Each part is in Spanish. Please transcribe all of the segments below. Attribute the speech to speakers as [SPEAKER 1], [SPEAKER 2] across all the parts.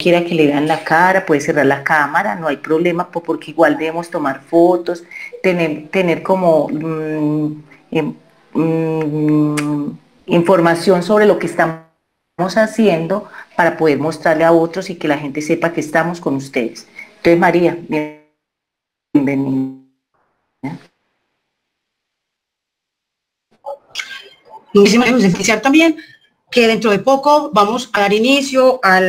[SPEAKER 1] quiera que le vean la cara, puede cerrar la cámara, no hay problema, porque igual debemos tomar fotos, tener como información sobre lo que estamos haciendo para poder mostrarle a otros y que la gente sepa que estamos con ustedes. Entonces, María, bienvenida.
[SPEAKER 2] Muchísimas gracias. Iniciar también que dentro de poco vamos a dar inicio a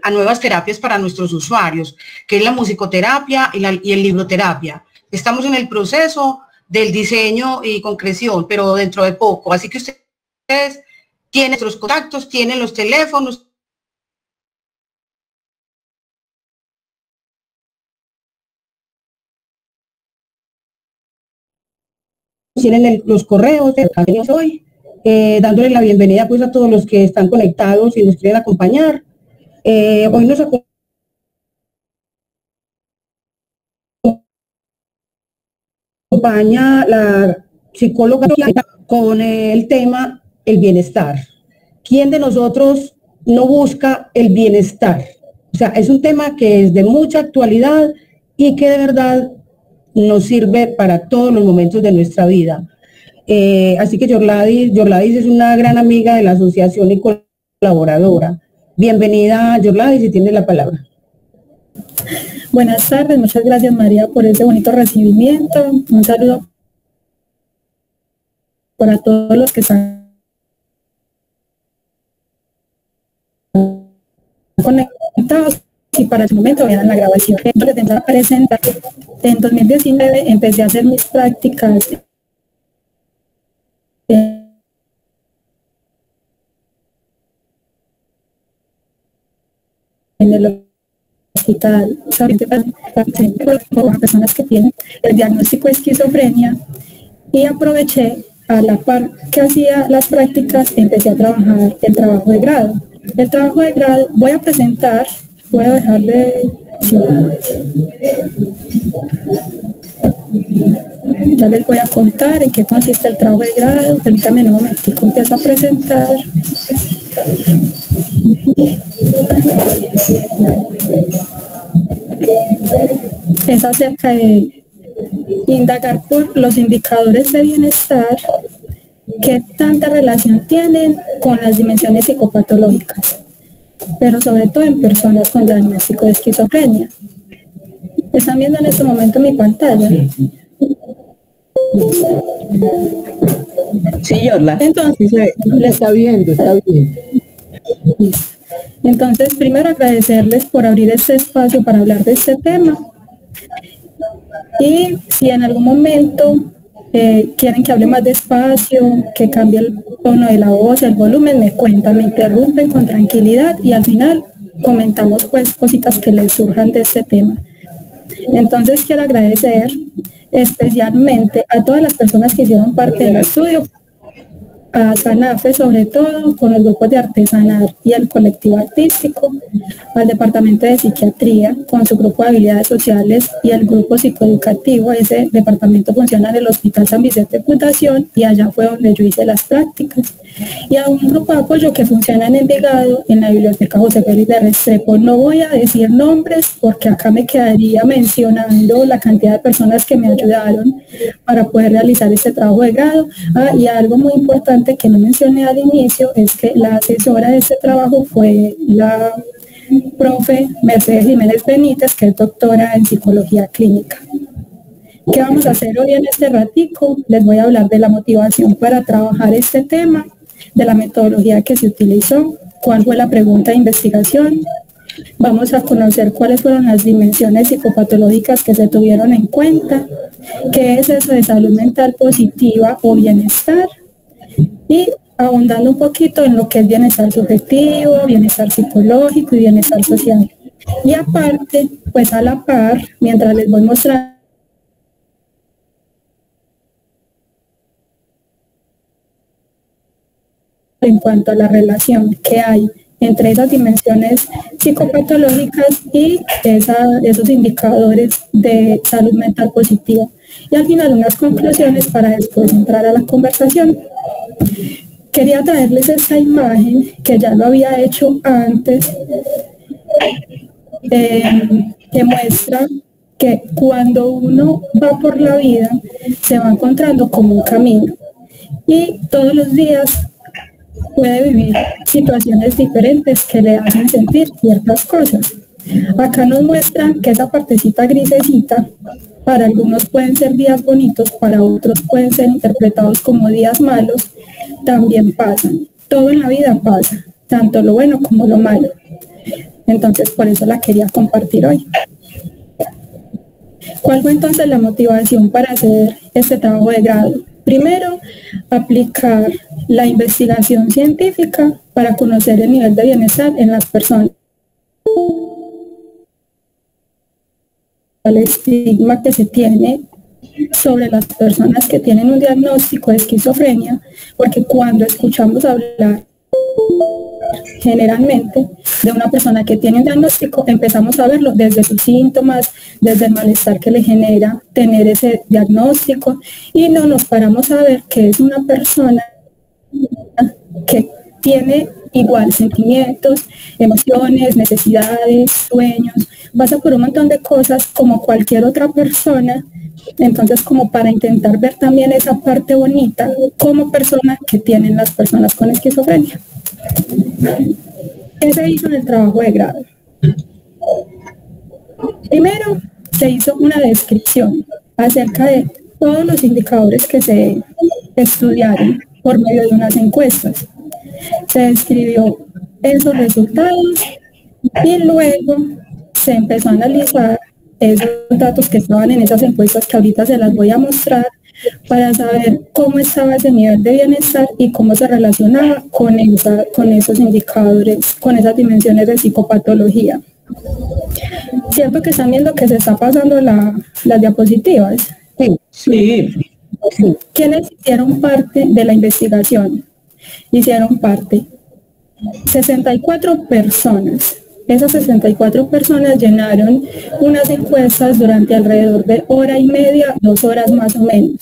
[SPEAKER 2] nuevas terapias para nuestros usuarios, que es la musicoterapia y el libroterapia. Estamos en el proceso del diseño y concreción, pero dentro de poco. Así que ustedes tienen nuestros contactos, tienen los teléfonos. Tienen los correos de hoy. Dándole la bienvenida pues a todos los que están conectados y nos quieren acompañar. Hoy nos acompaña la psicóloga con el tema el bienestar. ¿Quién de nosotros no busca el bienestar? O sea, es un tema que es de mucha actualidad y que de verdad nos sirve para todos los momentos de nuestra vida. Así que Yorladis es una gran amiga de la asociación y colaboradora. Bienvenida, Yorladis, si tiene la palabra.
[SPEAKER 3] Buenas tardes, muchas gracias María por ese bonito recibimiento. Un saludo para todos los que están conectados y para ese momento vean la grabación. En 2019 empecé a hacer mis prácticas en el hospital, para personas que tienen el diagnóstico de esquizofrenia, y aproveché a la par que hacía las prácticas, empecé a trabajar el trabajo de grado. El trabajo de grado voy a presentar, voy a dejar de... Ya les voy a contar en qué consiste el trabajo de grado. Permítanme un momentico, empiezo a presentar. Es acerca de indagar por los indicadores de bienestar, qué tanta relación tienen con las dimensiones psicopatológicas, pero sobre todo en personas con diagnóstico de esquizofrenia. ¿Están viendo en este momento mi pantalla?
[SPEAKER 2] Sí, Yorla.
[SPEAKER 3] Entonces,
[SPEAKER 2] sí, está viendo, está bien.
[SPEAKER 3] Entonces, primero agradecerles por abrir este espacio para hablar de este tema. Y si en algún momento quieren que hable más despacio, que cambie el tono de la voz, el volumen, me cuentan, me interrumpen con tranquilidad y al final comentamos pues cositas que les surjan de este tema. Entonces quiero agradecer especialmente a todas las personas que hicieron parte del estudio, a SANAFE sobre todo, con los grupos de artesanar y el colectivo artístico, al departamento de psiquiatría con su grupo de habilidades sociales y el grupo psicoeducativo. Ese departamento funciona en el Hospital San Vicente Fundación y allá fue donde yo hice las prácticas, y a un grupo de apoyo que funciona en Envigado en la Biblioteca José Félix de Restrepo. No voy a decir nombres porque acá me quedaría mencionando la cantidad de personas que me ayudaron para poder realizar este trabajo de grado. Y algo muy importante que no mencioné al inicio es que la asesora de este trabajo fue la profe Mercedes Jiménez Benítez, que es doctora en psicología clínica. ¿Qué vamos a hacer hoy en este ratico? Les voy a hablar de la motivación para trabajar este tema, de la metodología que se utilizó, cuál fue la pregunta de investigación. Vamos a conocer cuáles fueron las dimensiones psicopatológicas que se tuvieron en cuenta, qué es eso de salud mental positiva o bienestar, y ahondando un poquito en lo que es bienestar subjetivo, bienestar psicológico y bienestar social. Y aparte, pues a la par, mientras les voy mostrando en cuanto a la relación que hay entre esas dimensiones psicopatológicas y esos indicadores de salud mental positiva. Y al final unas conclusiones para después entrar a la conversación. Quería traerles esta imagen que ya lo había hecho antes, que muestra que cuando uno va por la vida se va encontrando como un camino y todos los días puede vivir situaciones diferentes que le hacen sentir ciertas cosas. Acá nos muestran que esa partecita grisecita para algunos pueden ser días bonitos, para otros pueden ser interpretados como días malos, también pasan. Todo en la vida pasa, tanto lo bueno como lo malo. Entonces, por eso la quería compartir hoy. ¿Cuál fue entonces la motivación para hacer este trabajo de grado? Primero, aplicar la investigación científica para conocer el nivel de bienestar en las personas. El estigma que se tiene sobre las personas que tienen un diagnóstico de esquizofrenia, porque cuando escuchamos hablar generalmente de una persona que tiene un diagnóstico, empezamos a verlo desde sus síntomas, desde el malestar que le genera tener ese diagnóstico, y no nos paramos a ver que es una persona que tiene igual sentimientos, emociones, necesidades, sueños, pasa por un montón de cosas como cualquier otra persona. Entonces, como para intentar ver también esa parte bonita como persona que tienen las personas con esquizofrenia. ¿Qué se hizo en el trabajo de grado? Primero, se hizo una descripción acerca de todos los indicadores que se estudiaron por medio de unas encuestas. Se describió esos resultados y luego se empezó a analizar esos datos que estaban en esas encuestas que ahorita se las voy a mostrar para saber cómo estaba ese nivel de bienestar y cómo se relacionaba con esos indicadores, con esas dimensiones de psicopatología. ¿Cierto que están viendo que se está pasando las diapositivas?
[SPEAKER 2] Sí.
[SPEAKER 3] ¿Quiénes hicieron parte de la investigación? Hicieron parte 64 personas. Esas 64 personas llenaron unas encuestas durante alrededor de hora y media, 2 horas más o menos.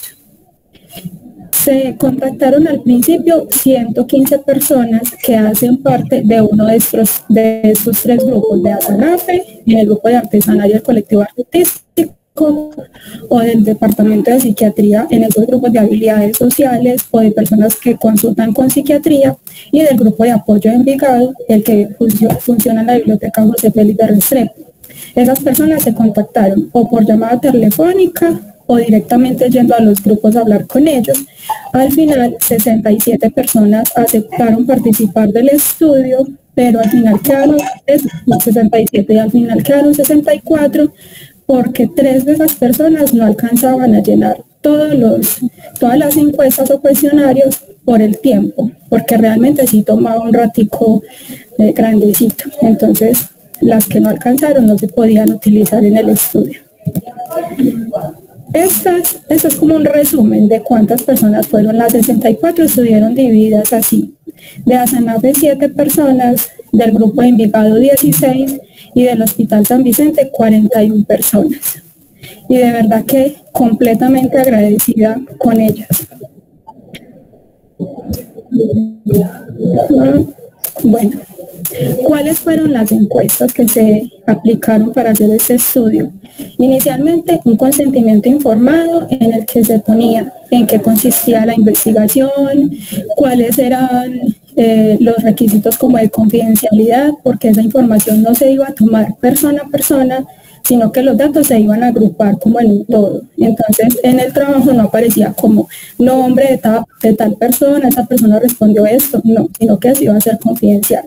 [SPEAKER 3] Se contactaron al principio 115 personas que hacen parte de uno de estos 3 grupos, de ASANAFE, en el grupo de artesanal y el colectivo artístico, o del departamento de psiquiatría en esos grupos de habilidades sociales o de personas que consultan con psiquiatría, y del grupo de apoyo de Envigado, el que funciona en la biblioteca José Félix de Restrepo. Esas personas se contactaron o por llamada telefónica o directamente yendo a los grupos a hablar con ellos. Al final, 67 personas aceptaron participar del estudio, pero al final quedaron 67 y al final quedaron 64, porque 3 de esas personas no alcanzaban a llenar todas las encuestas o cuestionarios por el tiempo, porque realmente sí tomaba un ratico grandecito. Entonces, las que no alcanzaron no se podían utilizar en el estudio. Esto es como un resumen de cuántas personas fueron. Las 64 estuvieron divididas así: de ASANAFE 7 personas, del grupo de Envigado 16 y del Hospital San Vicente 41 personas. Y de verdad que completamente agradecida con ellas. Bueno, ¿cuáles fueron las encuestas que se aplicaron para hacer este estudio? Inicialmente, un consentimiento informado en el que se ponía en qué consistía la investigación, cuáles eran los requisitos como de confidencialidad, porque esa información no se iba a tomar persona a persona, sino que los datos se iban a agrupar como en un todo. Entonces, en el trabajo no aparecía como nombre de tal persona, esa persona respondió esto, no, sino que se iba a ser confidencial.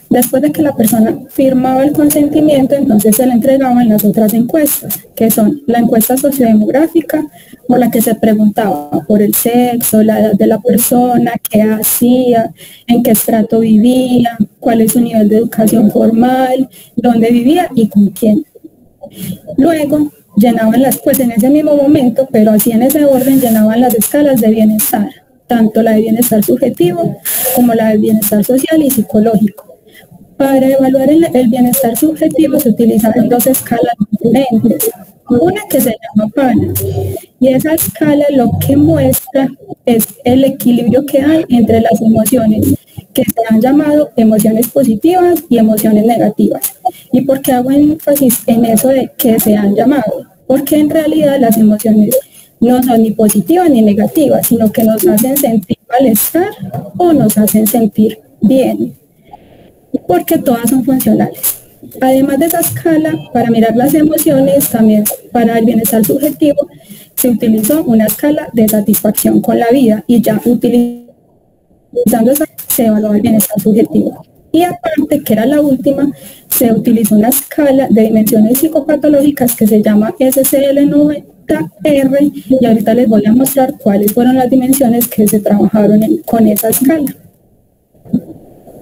[SPEAKER 3] Después de que la persona firmaba el consentimiento, entonces se le entregaban las otras encuestas, que son la encuesta sociodemográfica, por la que se preguntaba por el sexo, la edad de la persona, qué hacía, en qué estrato vivía, cuál es su nivel de educación formal, dónde vivía y con quién. Luego llenaban pues en ese mismo momento, pero así en ese orden, llenaban las escalas de bienestar, tanto la de bienestar subjetivo como la de bienestar social y psicológico. Para evaluar el bienestar subjetivo se utilizaron 2 escalas diferentes. Una que se llama PANA, y esa escala lo que muestra es el equilibrio que hay entre las emociones que se han llamado emociones positivas y emociones negativas. ¿Y por qué hago énfasis en eso de que se han llamado? Porque en realidad las emociones no son ni positivas ni negativas, sino que nos hacen sentir malestar o nos hacen sentir bien, porque todas son funcionales. Además de esa escala, para mirar las emociones, también para el bienestar subjetivo, se utilizó una escala de satisfacción con la vida y ya utilizando esa se evaluó el bienestar subjetivo. Y aparte, que era la última, se utilizó una escala de dimensiones psicopatológicas que se llama SCL-90R y ahorita les voy a mostrar cuáles fueron las dimensiones que se trabajaron con esa escala.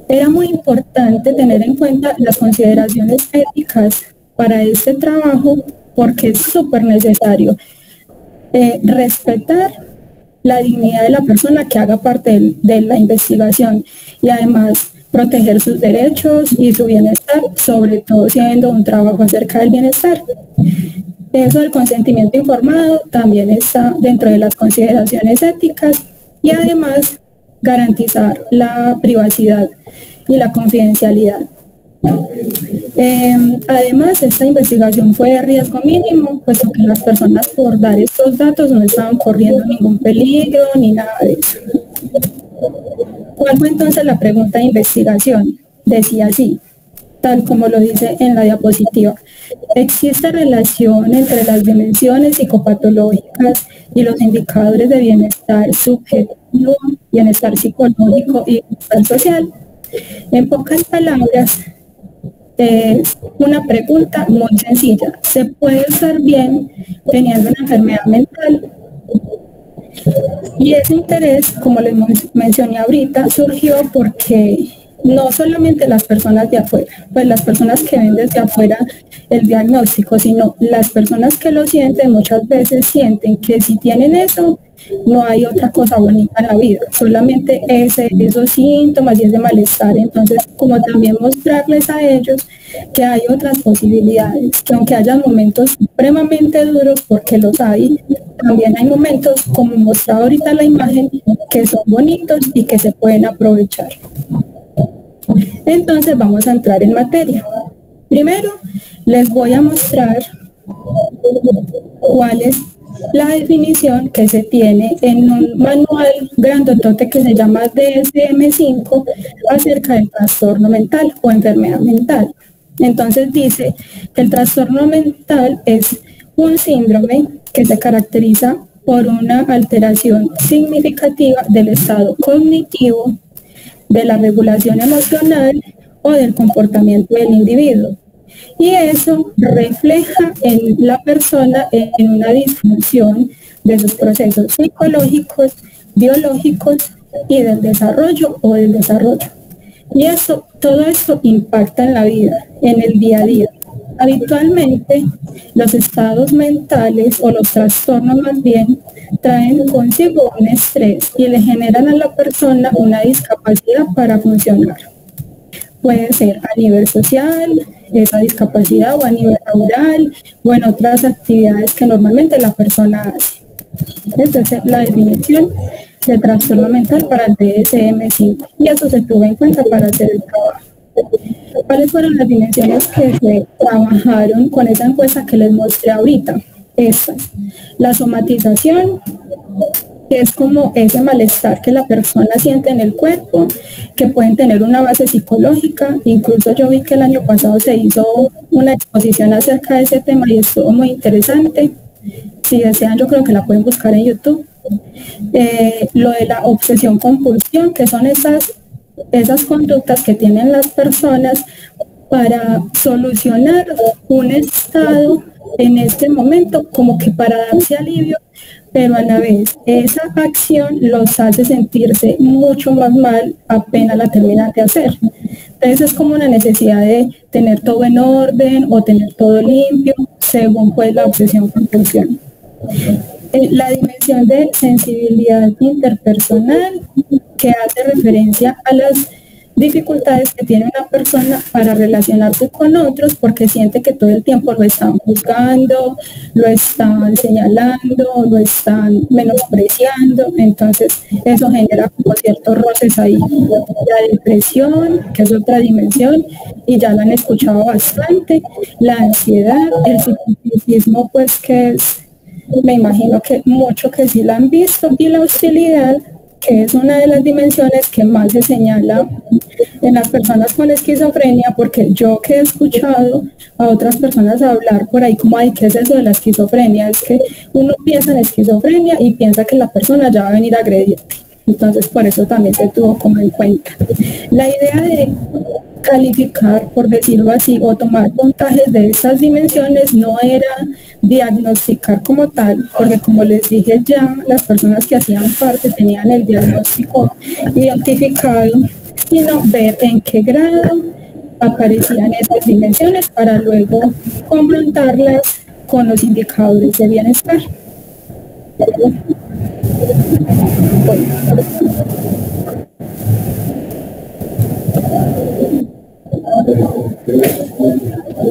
[SPEAKER 3] Era muy importante tener en cuenta las consideraciones éticas para este trabajo porque es súper necesario respetar la dignidad de la persona que haga parte de la investigación y además proteger sus derechos y su bienestar, sobre todo siendo un trabajo acerca del bienestar. Eso del consentimiento informado también está dentro de las consideraciones éticas y además garantizar la privacidad y la confidencialidad. Además, esta investigación fue de riesgo mínimo, puesto que las personas por dar estos datos no estaban corriendo ningún peligro ni nada de eso. ¿Cuál fue entonces la pregunta de investigación? Decía así, tal como lo dice en la diapositiva: ¿existe relación entre las dimensiones psicopatológicas y los indicadores de bienestar subjetivo, bienestar psicológico y bienestar social? En pocas palabras, una pregunta muy sencilla: ¿se puede estar bien teniendo una enfermedad mental? Y ese interés, como les mencioné ahorita, surgió porque no solamente las personas de afuera, pues las personas que ven desde afuera el diagnóstico, sino las personas que lo sienten muchas veces sienten que si tienen eso, no hay otra cosa bonita en la vida, solamente esos síntomas y ese malestar. Entonces, como también mostrarles a ellos que hay otras posibilidades, que aunque haya momentos supremamente duros, porque los hay, también hay momentos, como mostraba ahorita la imagen, que son bonitos y que se pueden aprovechar. Entonces vamos a entrar en materia. Primero les voy a mostrar cuál es la definición que se tiene en un manual grandotote que se llama DSM-5 acerca del trastorno mental o enfermedad mental. Entonces dice que el trastorno mental es un síndrome que se caracteriza por una alteración significativa del estado cognitivo, de la regulación emocional o del comportamiento del individuo. Y eso refleja en la persona en una disfunción de sus procesos psicológicos, biológicos y del desarrollo o del desarrollo. Y todo esto impacta en la vida, en el día a día. Habitualmente, los estados mentales o los trastornos más bien traen consigo un estrés y le generan a la persona una discapacidad para funcionar. Puede ser a nivel social, esa discapacidad, o a nivel laboral, o en otras actividades que normalmente la persona hace. Esa es la definición de trastorno mental para el DSM-5 y eso se tuvo en cuenta para hacer el trabajo. ¿Cuáles fueron las dimensiones que se trabajaron con esa encuesta que les mostré ahorita? Estas: la somatización, que es como ese malestar que la persona siente en el cuerpo, que pueden tener una base psicológica. Incluso yo vi que el año pasado se hizo una exposición acerca de ese tema y estuvo muy interesante. Si desean, yo creo que la pueden buscar en YouTube. Lo de la obsesión compulsión, que son esas conductas que tienen las personas para solucionar un estado en este momento, como que para darse alivio, pero a la vez esa acción los hace sentirse mucho más mal apenas la terminan de hacer. Entonces es como una necesidad de tener todo en orden o tener todo limpio, según pues la obsesión compulsión. La dimensión de sensibilidad interpersonal, que hace referencia a las dificultades que tiene una persona para relacionarse con otros porque siente que todo el tiempo lo están juzgando, lo están señalando, lo están menospreciando, entonces eso genera como ciertos roces ahí. La depresión, que es otra dimensión, y ya lo han escuchado bastante, la ansiedad, el psicotismo, pues que es, me imagino que mucho que sí la han visto, y la hostilidad, que es una de las dimensiones que más se señala en las personas con esquizofrenia, porque yo que he escuchado a otras personas hablar por ahí como, ay, ¿qué es eso de la esquizofrenia? Es que uno piensa en esquizofrenia y piensa que la persona ya va a venir a agredirte. Entonces, por eso también se tuvo como en cuenta. La idea de calificar, por decirlo así, o tomar puntajes de estas dimensiones no era diagnosticar como tal, porque como les dije ya, las personas que hacían parte tenían el diagnóstico identificado, sino ver en qué grado aparecían esas dimensiones para luego confrontarlas con los indicadores de bienestar.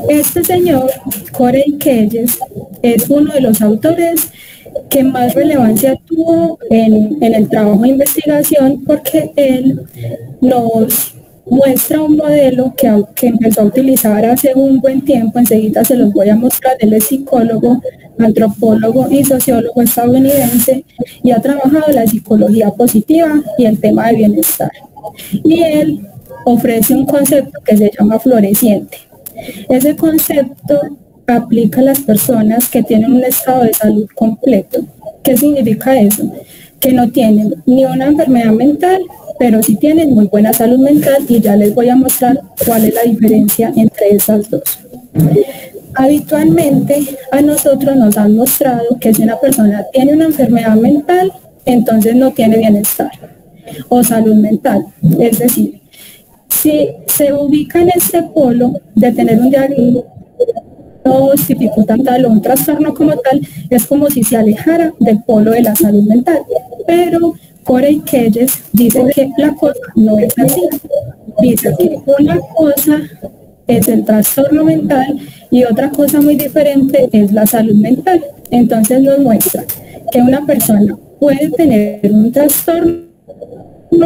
[SPEAKER 3] Este señor, Corey Keyes, es uno de los autores que más relevancia tuvo en el trabajo de investigación, porque él nos muestra un modelo que empezó a utilizar hace un buen tiempo. Enseguida se los voy a mostrar. Él es psicólogo, antropólogo y sociólogo estadounidense, y ha trabajado la psicología positiva y el tema de bienestar. Y él ofrece un concepto que se llama floreciente. Ese concepto aplica a las personas que tienen un estado de salud completo. ¿Qué significa eso? Que no tienen ni una enfermedad mental, pero sí tienen muy buena salud mental, y ya les voy a mostrar cuál es la diferencia entre esas dos. Habitualmente a nosotros nos han mostrado que si una persona tiene una enfermedad mental, entonces no tiene bienestar o salud mental. Es decir, si se ubica en este polo de tener un diagnóstico tal o un trastorno como tal, es como si se alejara del polo de la salud mental. Pero Corey Keyes dice que la cosa no es así. Dice que una cosa es el trastorno mental y otra cosa muy diferente es la salud mental. Entonces nos muestra que una persona puede tener un trastorno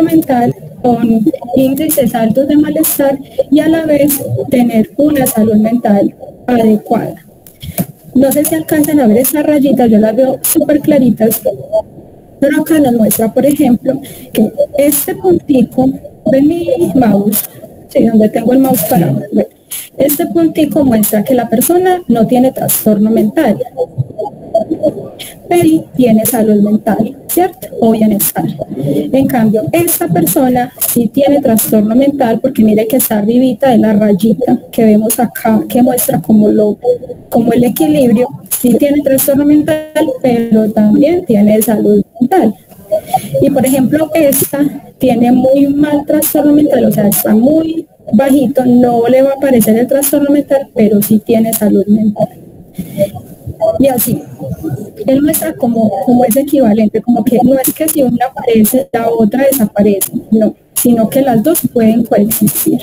[SPEAKER 3] mental con índices altos de malestar y a la vez tener una salud mental adecuada. No sé si alcanzan a ver estas rayitas, yo las veo súper claritas, pero acá nos muestra, por ejemplo, que este puntico de mi mouse, sí, donde tengo el mouse parado, este puntico muestra que la persona no tiene trastorno mental, pero tiene salud mental, ¿cierto? O bienestar. En cambio, esta persona sí tiene trastorno mental, porque mire que está arribita de la rayita que vemos acá, que muestra como el equilibrio. Sí tiene trastorno mental, pero también tiene salud mental. Y por ejemplo, esta tiene muy mal trastorno mental, o sea, está muy bajito, no le va a aparecer el trastorno mental, pero sí tiene salud mental. Y así, él muestra como es equivalente, como que no es que si una aparece, la otra desaparece, no, sino que las dos pueden coexistir.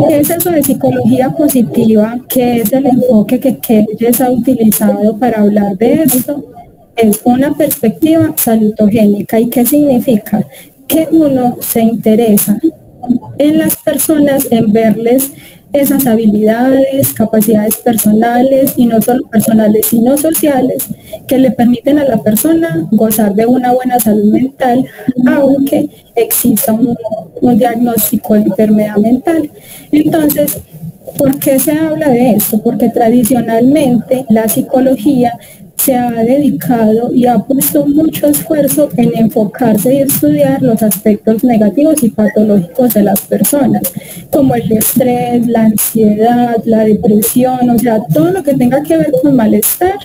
[SPEAKER 3] ¿Qué es eso de psicología positiva? ¿Qué es el enfoque que Keyes ha utilizado para hablar de esto? Es una perspectiva salutogénica. ¿Y qué significa? Que uno se interesa en las personas, en verles esas habilidades, capacidades personales, y no solo personales, sino sociales, que le permiten a la persona gozar de una buena salud mental, aunque exista un diagnóstico de enfermedad mental. Entonces, ¿por qué se habla de esto? Porque tradicionalmente la psicología se ha dedicado y ha puesto mucho esfuerzo en enfocarse y estudiar los aspectos negativos y patológicos de las personas, como el estrés, la ansiedad, la depresión, o sea, todo lo que tenga que ver con malestar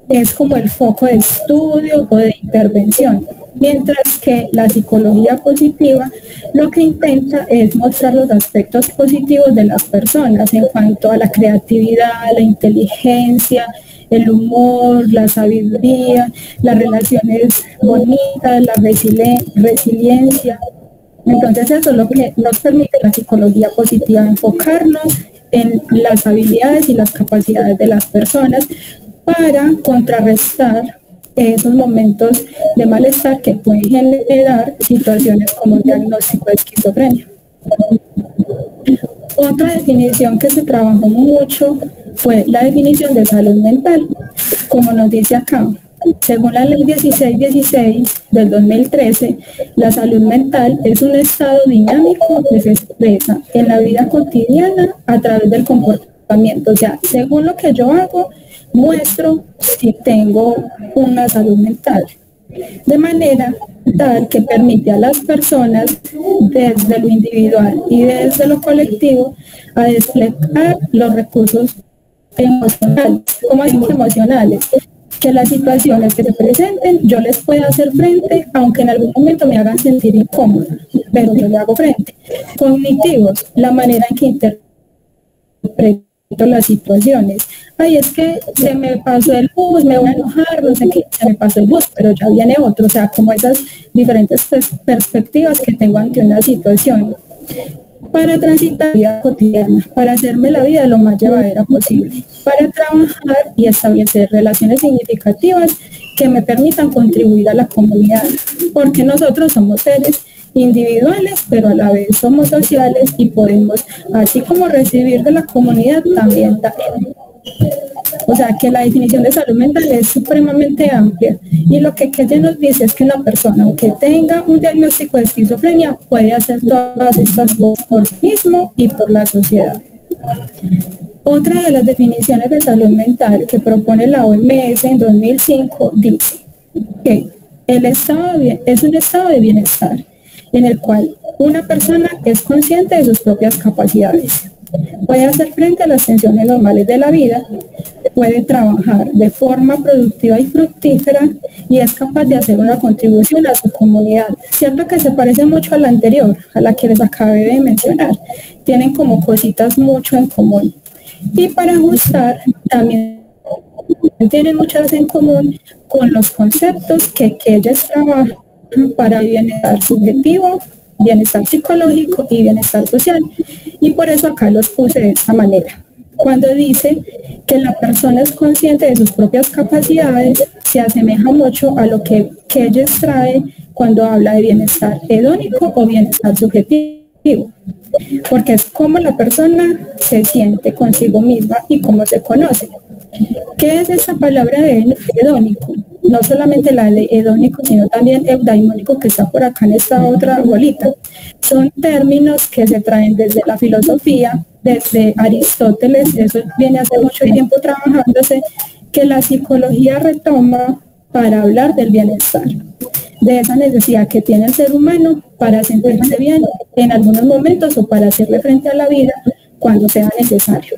[SPEAKER 3] es como el foco de estudio o de intervención. Mientras que la psicología positiva lo que intenta es mostrar los aspectos positivos de las personas en cuanto a la creatividad, la inteligencia, el humor, la sabiduría, las relaciones bonitas, la resiliencia. Entonces eso es lo que nos permite la psicología positiva, enfocarnos en las habilidades y las capacidades de las personas para contrarrestar esos momentos de malestar que pueden generar situaciones como un diagnóstico de esquizofrenia. Otra definición que se trabajó mucho fue la definición de salud mental, como nos dice acá. Según la ley 1616 del 2013, la salud mental es un estado dinámico que se expresa en la vida cotidiana a través del comportamiento. O sea, según lo que yo hago, muestro si tengo una salud mental. De manera tal que permite a las personas desde lo individual y desde lo colectivo a desplegar los recursos emocionales, como así emocionales, que las situaciones que se presenten yo les pueda hacer frente, aunque en algún momento me hagan sentir incómoda, pero yo le hago frente. Cognitivos, la manera en que interpreto las situaciones. Ay, es que se me pasó el bus, me voy a enojar, no sé qué, se me pasó el bus, pero ya viene otro. O sea, como esas diferentes perspectivas que tengo ante una situación. Para transitar la vida cotidiana, para hacerme la vida lo más llevadera posible, para trabajar y establecer relaciones significativas que me permitan contribuir a la comunidad, porque nosotros somos seres individuales, pero a la vez somos sociales y podemos, así como recibir de la comunidad, también dar. O sea, que la definición de salud mental es supremamente amplia y lo que ella nos dice es que una persona, aunque tenga un diagnóstico de esquizofrenia, puede hacer todas estas cosas por sí mismo y por la sociedad. Otra de las definiciones de salud mental que propone la OMS en 2005 dice que el estado es un estado de bienestar en el cual una persona es consciente de sus propias capacidades, puede hacer frente a las tensiones normales de la vida, puede trabajar de forma productiva y fructífera y es capaz de hacer una contribución a su comunidad. Cierto que se parece mucho a la anterior, a la que les acabé de mencionar. Tienen como cositas mucho en común. Y para ajustar, también tienen muchas en común con los conceptos que ellas trabajan para bienestar subjetivo, bienestar psicológico y bienestar social. Y por eso acá los puse de esta manera. Cuando dice que la persona es consciente de sus propias capacidades, se asemeja mucho a lo que ellos trae cuando habla de bienestar hedónico o bienestar subjetivo, porque es como la persona se siente consigo misma y cómo se conoce. ¿Qué es esa palabra de hedónico? No solamente la de hedónico, sino también eudaimónico, que está por acá en esta otra bolita. Son términos que se traen desde la filosofía, desde Aristóteles, eso viene hace mucho tiempo trabajándose, que la psicología retoma para hablar del bienestar, de esa necesidad que tiene el ser humano para sentirse bien en algunos momentos o para hacerle frente a la vida cuando sea necesario.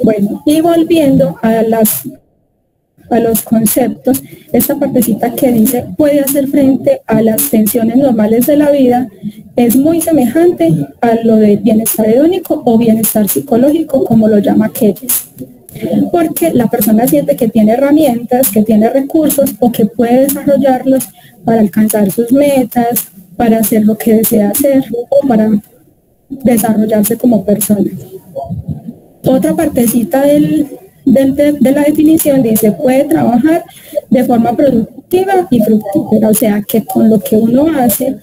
[SPEAKER 3] Bueno, y volviendo a los conceptos, esta partecita que dice puede hacer frente a las tensiones normales de la vida es muy semejante a lo de bienestar hedónico o bienestar psicológico, como lo llama Keyes, porque la persona siente que tiene herramientas, que tiene recursos o que puede desarrollarlos para alcanzar sus metas, para hacer lo que desea hacer o para desarrollarse como persona. Otra partecita de la definición dice puede trabajar de forma productiva y fructífera, o sea que con lo que uno hace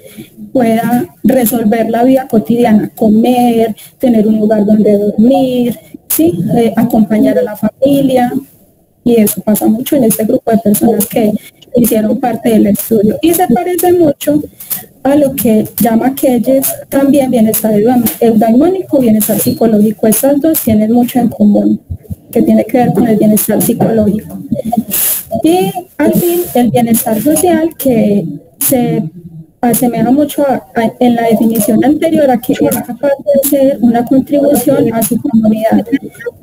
[SPEAKER 3] pueda resolver la vida cotidiana, comer, tener un lugar donde dormir, ¿sí? Acompañar a la familia, y eso pasa mucho en este grupo de personas que hicieron parte del estudio y se parece mucho a lo que llama Keyes también bienestar eudaimónico, bienestar psicológico. Estas dos tienen mucho en común, que tiene que ver con el bienestar psicológico. Y al fin, el bienestar social, que se asemeja mucho en la definición anterior a que es capaz de hacer una contribución a su comunidad.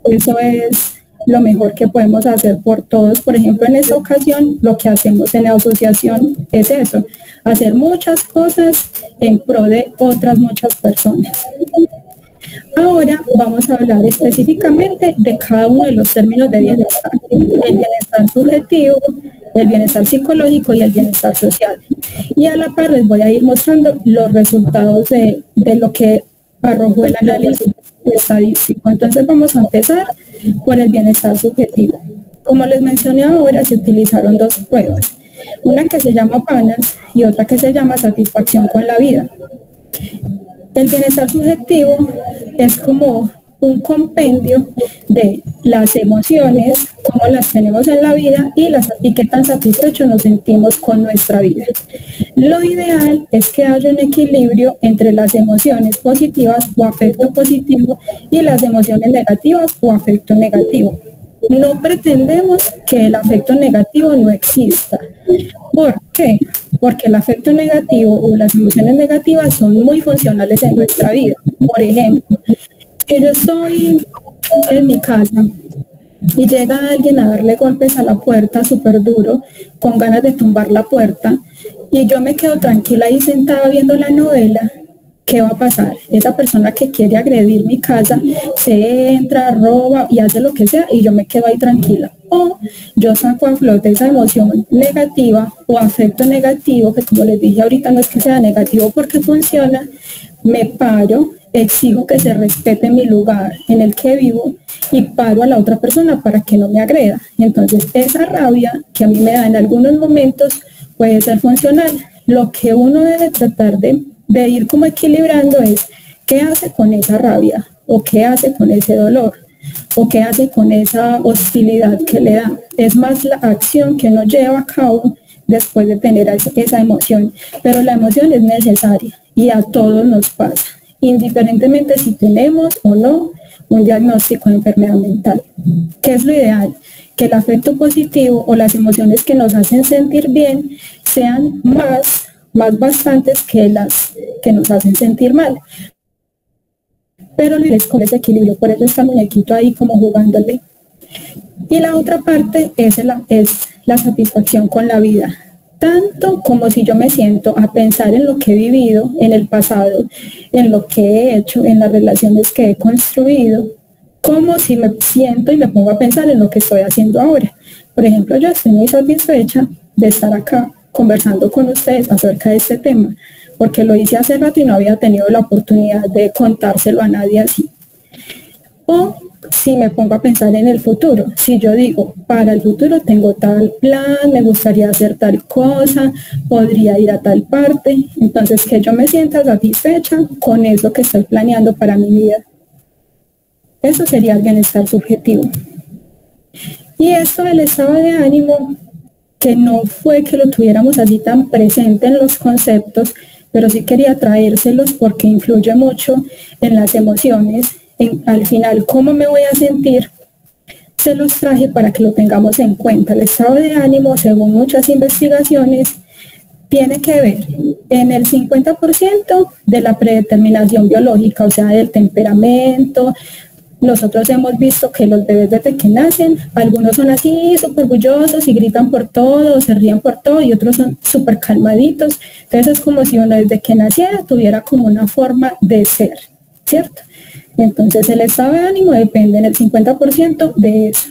[SPEAKER 3] Eso es lo mejor que podemos hacer por todos. Por ejemplo, en esta ocasión, lo que hacemos en la asociación es eso, hacer muchas cosas en pro de otras muchas personas. Ahora vamos a hablar específicamente de cada uno de los términos de bienestar: el bienestar subjetivo, el bienestar psicológico y el bienestar social. Y a la par les voy a ir mostrando los resultados de lo que arrojó el análisis estadístico. Entonces vamos a empezar por el bienestar subjetivo. Como les mencioné ahora, se utilizaron dos pruebas, una que se llama PANAS y otra que se llama satisfacción con la vida. El bienestar subjetivo es como un compendio de las emociones, cómo las tenemos en la vida y qué tan satisfechos nos sentimos con nuestra vida. Lo ideal es que haya un equilibrio entre las emociones positivas o afecto positivo y las emociones negativas o afecto negativo. No pretendemos que el afecto negativo no exista. ¿Por qué? Porque el afecto negativo o las emociones negativas son muy funcionales en nuestra vida. Por ejemplo, si yo estoy en mi casa y llega alguien a darle golpes a la puerta súper duro, con ganas de tumbar la puerta, y yo me quedo tranquila ahí sentada viendo la novela, ¿qué va a pasar? Esa persona que quiere agredir mi casa se entra, roba y hace lo que sea y yo me quedo ahí tranquila. O yo saco a flote esa emoción negativa o afecto negativo, que como les dije ahorita no es que sea negativo porque funciona, me paro, exijo que se respete mi lugar en el que vivo y paro a la otra persona para que no me agreda. Entonces esa rabia que a mí me da en algunos momentos puede ser funcional. Lo que uno debe tratar de ir como equilibrando es qué hace con esa rabia o qué hace con ese dolor o qué hace con esa hostilidad que le da. Es más la acción que uno lleva a cabo después de tener esa emoción, pero la emoción es necesaria y a todos nos pasa, indiferentemente si tenemos o no un diagnóstico de enfermedad mental. ¿Qué es lo ideal? Que el afecto positivo o las emociones que nos hacen sentir bien sean más bastantes que las que nos hacen sentir mal. Pero es con ese equilibrio, por eso está el muñequito ahí como jugándole. Y la otra parte es la satisfacción con la vida. Tanto como si yo me siento a pensar en lo que he vivido en el pasado, en lo que he hecho, en las relaciones que he construido, como si me siento y me pongo a pensar en lo que estoy haciendo ahora. Por ejemplo, yo estoy muy satisfecha de estar acá conversando con ustedes acerca de este tema, porque lo hice hace rato y no había tenido la oportunidad de contárselo a nadie así. O si me pongo a pensar en el futuro, si yo digo, para el futuro tengo tal plan, me gustaría hacer tal cosa, podría ir a tal parte, entonces que yo me sienta satisfecha con eso que estoy planeando para mi vida. Eso sería el bienestar subjetivo. Y esto del estado de ánimo, que no fue que lo tuviéramos así tan presente en los conceptos, pero sí quería traérselos porque influye mucho en las emociones, al final cómo me voy a sentir, se los traje para que lo tengamos en cuenta. El estado de ánimo, según muchas investigaciones, tiene que ver en el 50% de la predeterminación biológica, o sea, del temperamento. Nosotros hemos visto que los bebés desde que nacen, algunos son así súper orgullosos y gritan por todo, se ríen por todo, y otros son súper calmaditos. Entonces es como si uno desde que naciera tuviera como una forma de ser, ¿cierto? Entonces el estado de ánimo depende en el 50% de eso.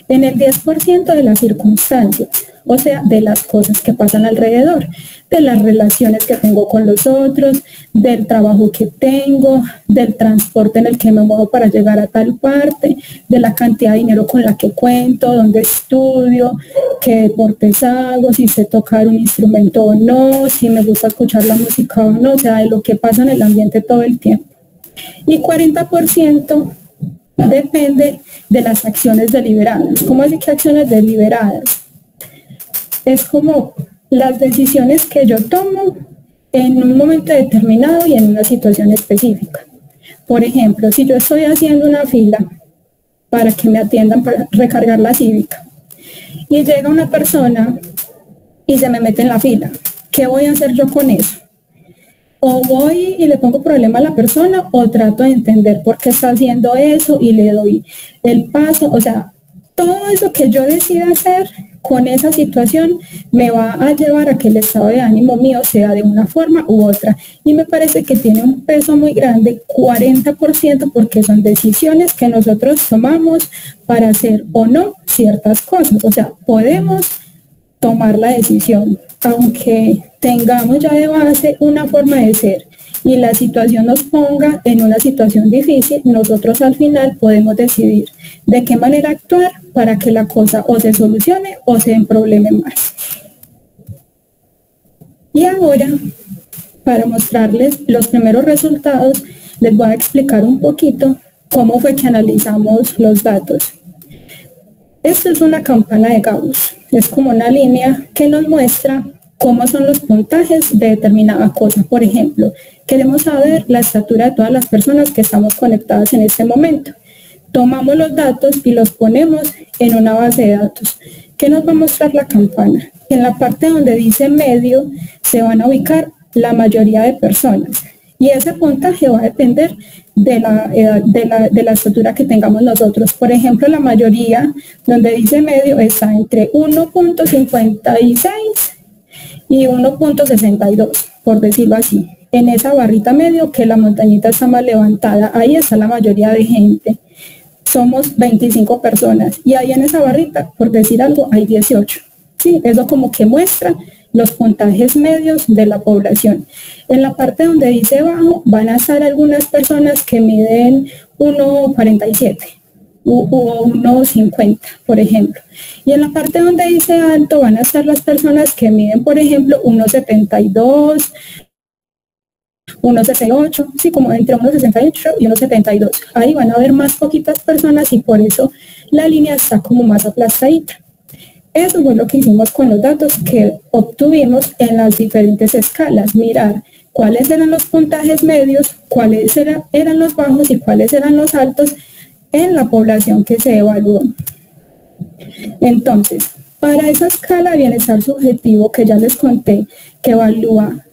[SPEAKER 3] En el 10% de las circunstancias, o sea, de las cosas que pasan alrededor, de las relaciones que tengo con los otros, del trabajo que tengo, del transporte en el que me muevo para llegar a tal parte, de la cantidad de dinero con la que cuento, dónde estudio, qué deportes hago, si sé tocar un instrumento o no, si me gusta escuchar la música o no, o sea, de lo que pasa en el ambiente todo el tiempo. Y 40% depende de las acciones deliberadas. ¿Cómo así que acciones deliberadas? Es como las decisiones que yo tomo en un momento determinado y en una situación específica. Por ejemplo, si yo estoy haciendo una fila para que me atiendan para recargar la cívica y llega una persona y se me mete en la fila, ¿qué voy a hacer yo con eso? O voy y le pongo problema a la persona o trato de entender por qué está haciendo eso y le doy el paso. O sea, todo eso que yo decida hacer con esa situación me va a llevar a que el estado de ánimo mío sea de una forma u otra. Y me parece que tiene un peso muy grande, 40%, porque son decisiones que nosotros tomamos para hacer o no ciertas cosas. O sea, podemos tomar la decisión, aunque tengamos ya de base una forma de ser y la situación nos ponga en una situación difícil, nosotros al final podemos decidir de qué manera actuar para que la cosa o se solucione o se emprobleme más. Y ahora, para mostrarles los primeros resultados, les voy a explicar un poquito cómo fue que analizamos los datos. Esto es una campana de Gauss, es como una línea que nos muestra cómo son los puntajes de determinada cosa. Por ejemplo, queremos saber la estatura de todas las personas que estamos conectadas en este momento. Tomamos los datos y los ponemos en una base de datos. ¿Qué nos va a mostrar la campana? En la parte donde dice medio se van a ubicar la mayoría de personas. Y ese puntaje va a depender de la estatura que tengamos nosotros. Por ejemplo, la mayoría, donde dice medio, está entre 1.56 y 1.62, por decirlo así. En esa barrita medio, que la montañita está más levantada, ahí está la mayoría de gente. Somos 25 personas. Y ahí en esa barrita, por decir algo, hay 18. Sí, eso como que muestra los puntajes medios de la población. En la parte donde dice bajo van a estar algunas personas que miden 1.47 o 1.50, por ejemplo. Y en la parte donde dice alto van a estar las personas que miden, por ejemplo, 1.72, 1.68, sí, como entre 1.68 y 1.72. Ahí van a haber más poquitas personas y por eso la línea está como más aplastadita. Eso fue lo que hicimos con los datos que obtuvimos en las diferentes escalas, mirar cuáles eran los puntajes medios, cuáles eran los bajos y cuáles eran los altos en la población que se evaluó. Entonces, para esa escala de bienestar subjetivo que ya les conté, que evalúa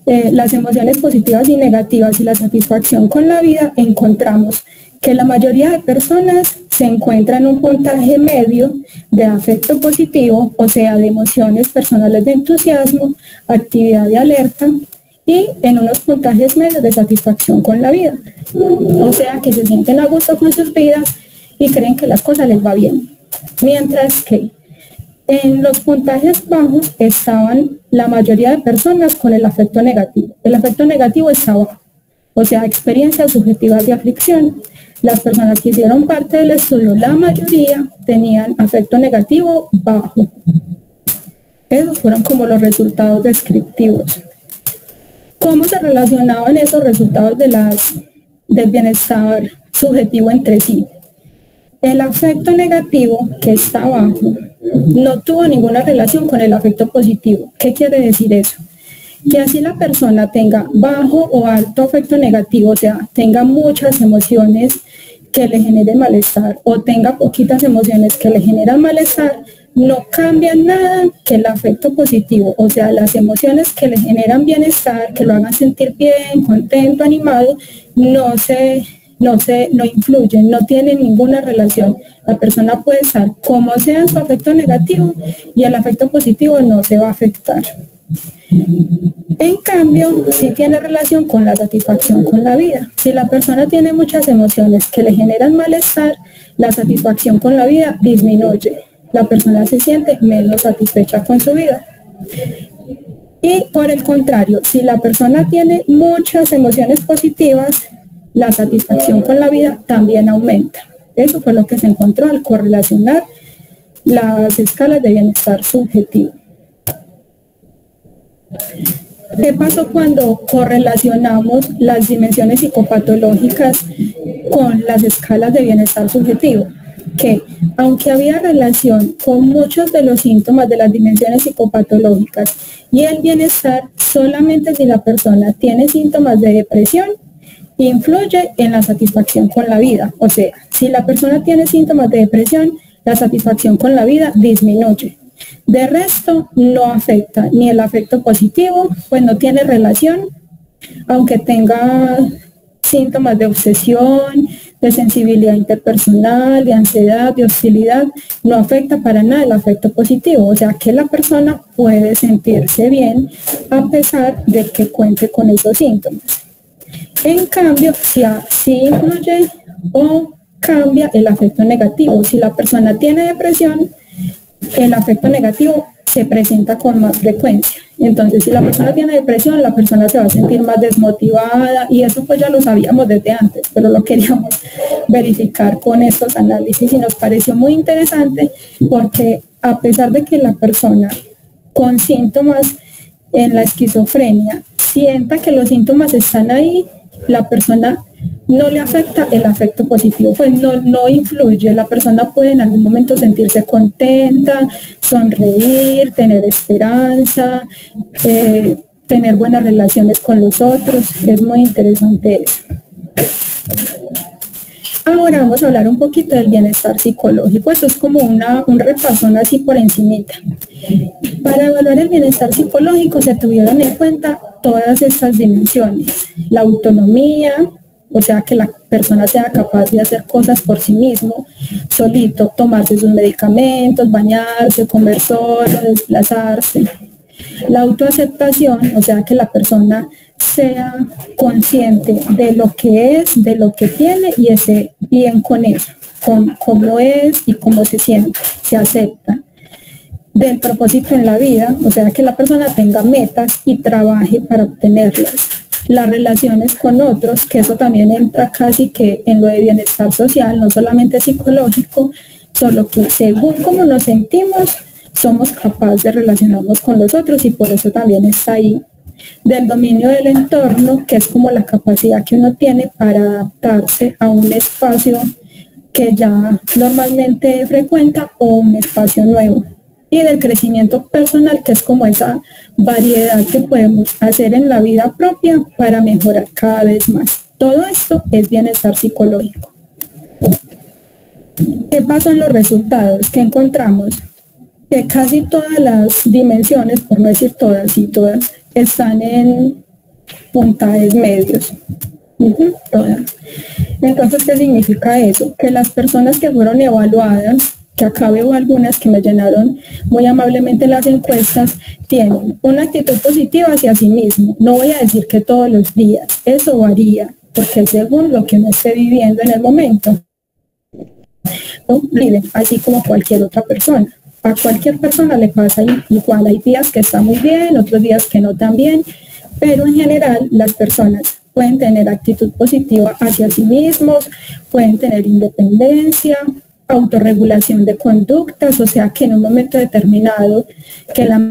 [SPEAKER 3] las emociones positivas y negativas y la satisfacción con la vida, encontramos que la mayoría de personas se encuentran en un puntaje medio de afecto positivo, o sea, de emociones personales de entusiasmo, actividad de alerta, y en unos puntajes medios de satisfacción con la vida. O sea, que se sienten a gusto con sus vidas y creen que las cosas les va bien. Mientras que en los puntajes bajos estaban la mayoría de personas con el afecto negativo. El afecto negativo está bajo, o sea, experiencias subjetivas de aflicción. Las personas que hicieron parte del estudio, la mayoría tenían afecto negativo bajo. Esos fueron como los resultados descriptivos. ¿Cómo se relacionaban esos resultados del bienestar subjetivo entre sí? El afecto negativo, que está bajo, no tuvo ninguna relación con el afecto positivo. ¿Qué quiere decir eso? Que así la persona tenga bajo o alto afecto negativo, o sea, tenga muchas emociones que le generen malestar o tenga poquitas emociones que le generan malestar, no cambia nada que el afecto positivo, o sea, las emociones que le generan bienestar, que lo hagan sentir bien, contento, animado, no influyen, no tienen ninguna relación. La persona puede estar como sea en su afecto negativo y el afecto positivo no se va a afectar. En cambio, sí tiene relación con la satisfacción con la vida. Si la persona tiene muchas emociones que le generan malestar, la satisfacción con la vida disminuye. La persona se siente menos satisfecha con su vida. Y por el contrario, si la persona tiene muchas emociones positivas, la satisfacción con la vida también aumenta. Eso fue lo que se encontró al correlacionar las escalas de bienestar subjetivo. ¿Qué pasó cuando correlacionamos las dimensiones psicopatológicas con las escalas de bienestar subjetivo? Que aunque había relación con muchos de los síntomas de las dimensiones psicopatológicas y el bienestar, solamente si la persona tiene síntomas de depresión, influye en la satisfacción con la vida. O sea, si la persona tiene síntomas de depresión, la satisfacción con la vida disminuye. De resto, no afecta ni el afecto positivo, pues no tiene relación, aunque tenga síntomas de obsesión, de sensibilidad interpersonal, de ansiedad, de hostilidad, no afecta para nada el afecto positivo, o sea que la persona puede sentirse bien a pesar de que cuente con esos síntomas. En cambio, si influye o cambia el afecto negativo. Si la persona tiene depresión, el afecto negativo se presenta con más frecuencia. Entonces, si la persona tiene depresión, la persona se va a sentir más desmotivada, y eso pues ya lo sabíamos desde antes, pero lo queríamos verificar con estos análisis y nos pareció muy interesante porque a pesar de que la persona con síntomas en la esquizofrenia sienta que los síntomas están ahí, la persona no le afecta el afecto positivo, pues no influye. La persona puede en algún momento sentirse contenta, sonreír, tener esperanza, tener buenas relaciones con los otros. Es muy interesante eso. Ahora vamos a hablar un poquito del bienestar psicológico. Esto es como un repasón así por encimita. Para evaluar el bienestar psicológico se tuvieron en cuenta todas estas dimensiones: la autonomía, o sea que la persona sea capaz de hacer cosas por sí mismo, solito, tomarse sus medicamentos, bañarse, comer solo, desplazarse. La autoaceptación, o sea que la persona sea consciente de lo que es, de lo que tiene y esté bien con eso, con cómo es y cómo se siente, se acepta. Del propósito en la vida, o sea que la persona tenga metas y trabaje para obtenerlas. Las relaciones con otros, que eso también entra casi que en lo de bienestar social, no solamente psicológico, solo que según cómo nos sentimos, somos capaces de relacionarnos con los otros, y por eso también está ahí. Del dominio del entorno, que es como la capacidad que uno tiene para adaptarse a un espacio que ya normalmente frecuenta o un espacio nuevo. Y del crecimiento personal, que es como esa variedad que podemos hacer en la vida propia para mejorar cada vez más. Todo esto es bienestar psicológico. ¿Qué pasó en los resultados? ¿Qué encontramos? Que casi todas las dimensiones, por no decir todas y todas, están en puntajes medios. Todas. Entonces, ¿qué significa eso? Que las personas que fueron evaluadas, que acá veo algunas que me llenaron muy amablemente las encuestas, tienen una actitud positiva hacia sí mismo. No voy a decir que todos los días, eso varía, porque según lo que uno esté viviendo en el momento, ¿no? Viven así como cualquier otra persona. A cualquier persona le pasa igual, hay días que está muy bien, otros días que no tan bien, pero en general las personas pueden tener actitud positiva hacia sí mismos, pueden tener independencia, autorregulación de conductas, o sea que en un momento determinado que la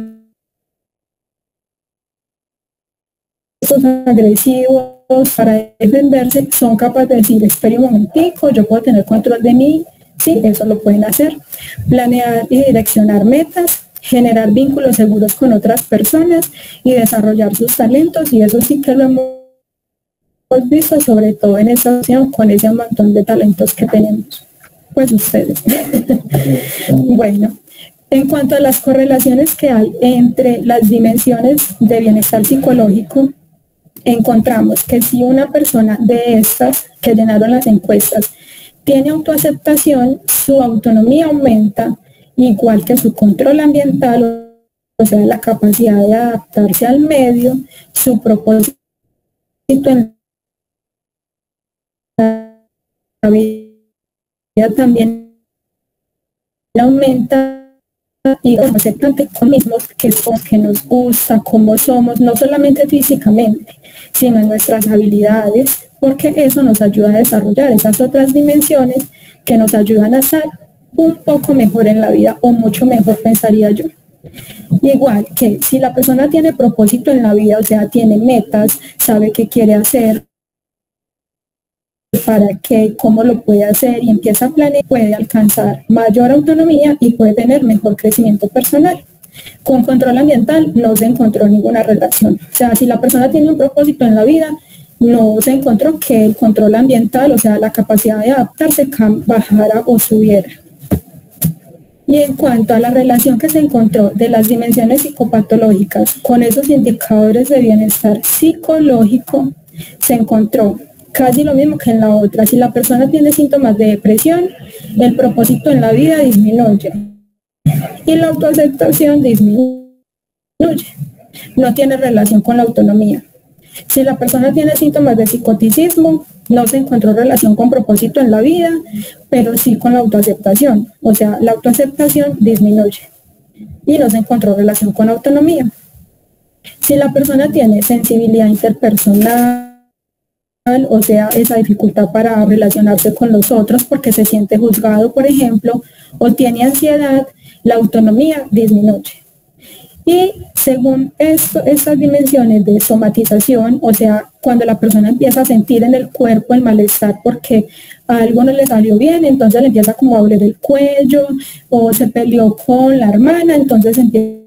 [SPEAKER 3] agresivos para defenderse son capaces de decir: espere un momentico, yo puedo tener control de mí. Sí, eso lo pueden hacer. Planear y direccionar metas, generar vínculos seguros con otras personas y desarrollar sus talentos, y eso sí que lo hemos visto sobre todo en esta opción con ese montón de talentos que tenemos, pues ustedes. Bueno, en cuanto a las correlaciones que hay entre las dimensiones de bienestar psicológico, encontramos que si una persona de estas que llenaron las encuestas tiene autoaceptación, su autonomía aumenta, igual que su control ambiental, o sea, la capacidad de adaptarse al medio, su propósito en la vida también aumenta, y aceptante con mismos, que es lo que nos gusta, cómo somos, no solamente físicamente, sino en nuestras habilidades, porque eso nos ayuda a desarrollar esas otras dimensiones que nos ayudan a estar un poco mejor en la vida, o mucho mejor, pensaría yo. Igual que si la persona tiene propósito en la vida, o sea, tiene metas, sabe qué quiere hacer, para qué, cómo lo puede hacer, y empieza a planear, puede alcanzar mayor autonomía y puede tener mejor crecimiento personal. Con control ambiental no se encontró ninguna relación. O sea, si la persona tiene un propósito en la vida, no se encontró que el control ambiental, o sea, la capacidad de adaptarse, bajara o subiera. Y en cuanto a la relación que se encontró de las dimensiones psicopatológicas con esos indicadores de bienestar psicológico, se encontró casi lo mismo que en la otra. Si la persona tiene síntomas de depresión, el propósito en la vida disminuye y la autoaceptación disminuye. No tiene relación con la autonomía. Si la persona tiene síntomas de psicoticismo, no se encontró relación con propósito en la vida, pero sí con la autoaceptación. O sea, la autoaceptación disminuye y no se encontró relación con autonomía. Si la persona tiene sensibilidad interpersonal, o sea, esa dificultad para relacionarse con los otros porque se siente juzgado, por ejemplo, o tiene ansiedad, la autonomía disminuye. Y según estas dimensiones de somatización, o sea, cuando la persona empieza a sentir en el cuerpo el malestar porque algo no le salió bien, entonces le empieza como a doler el cuello, o se peleó con la hermana, entonces empieza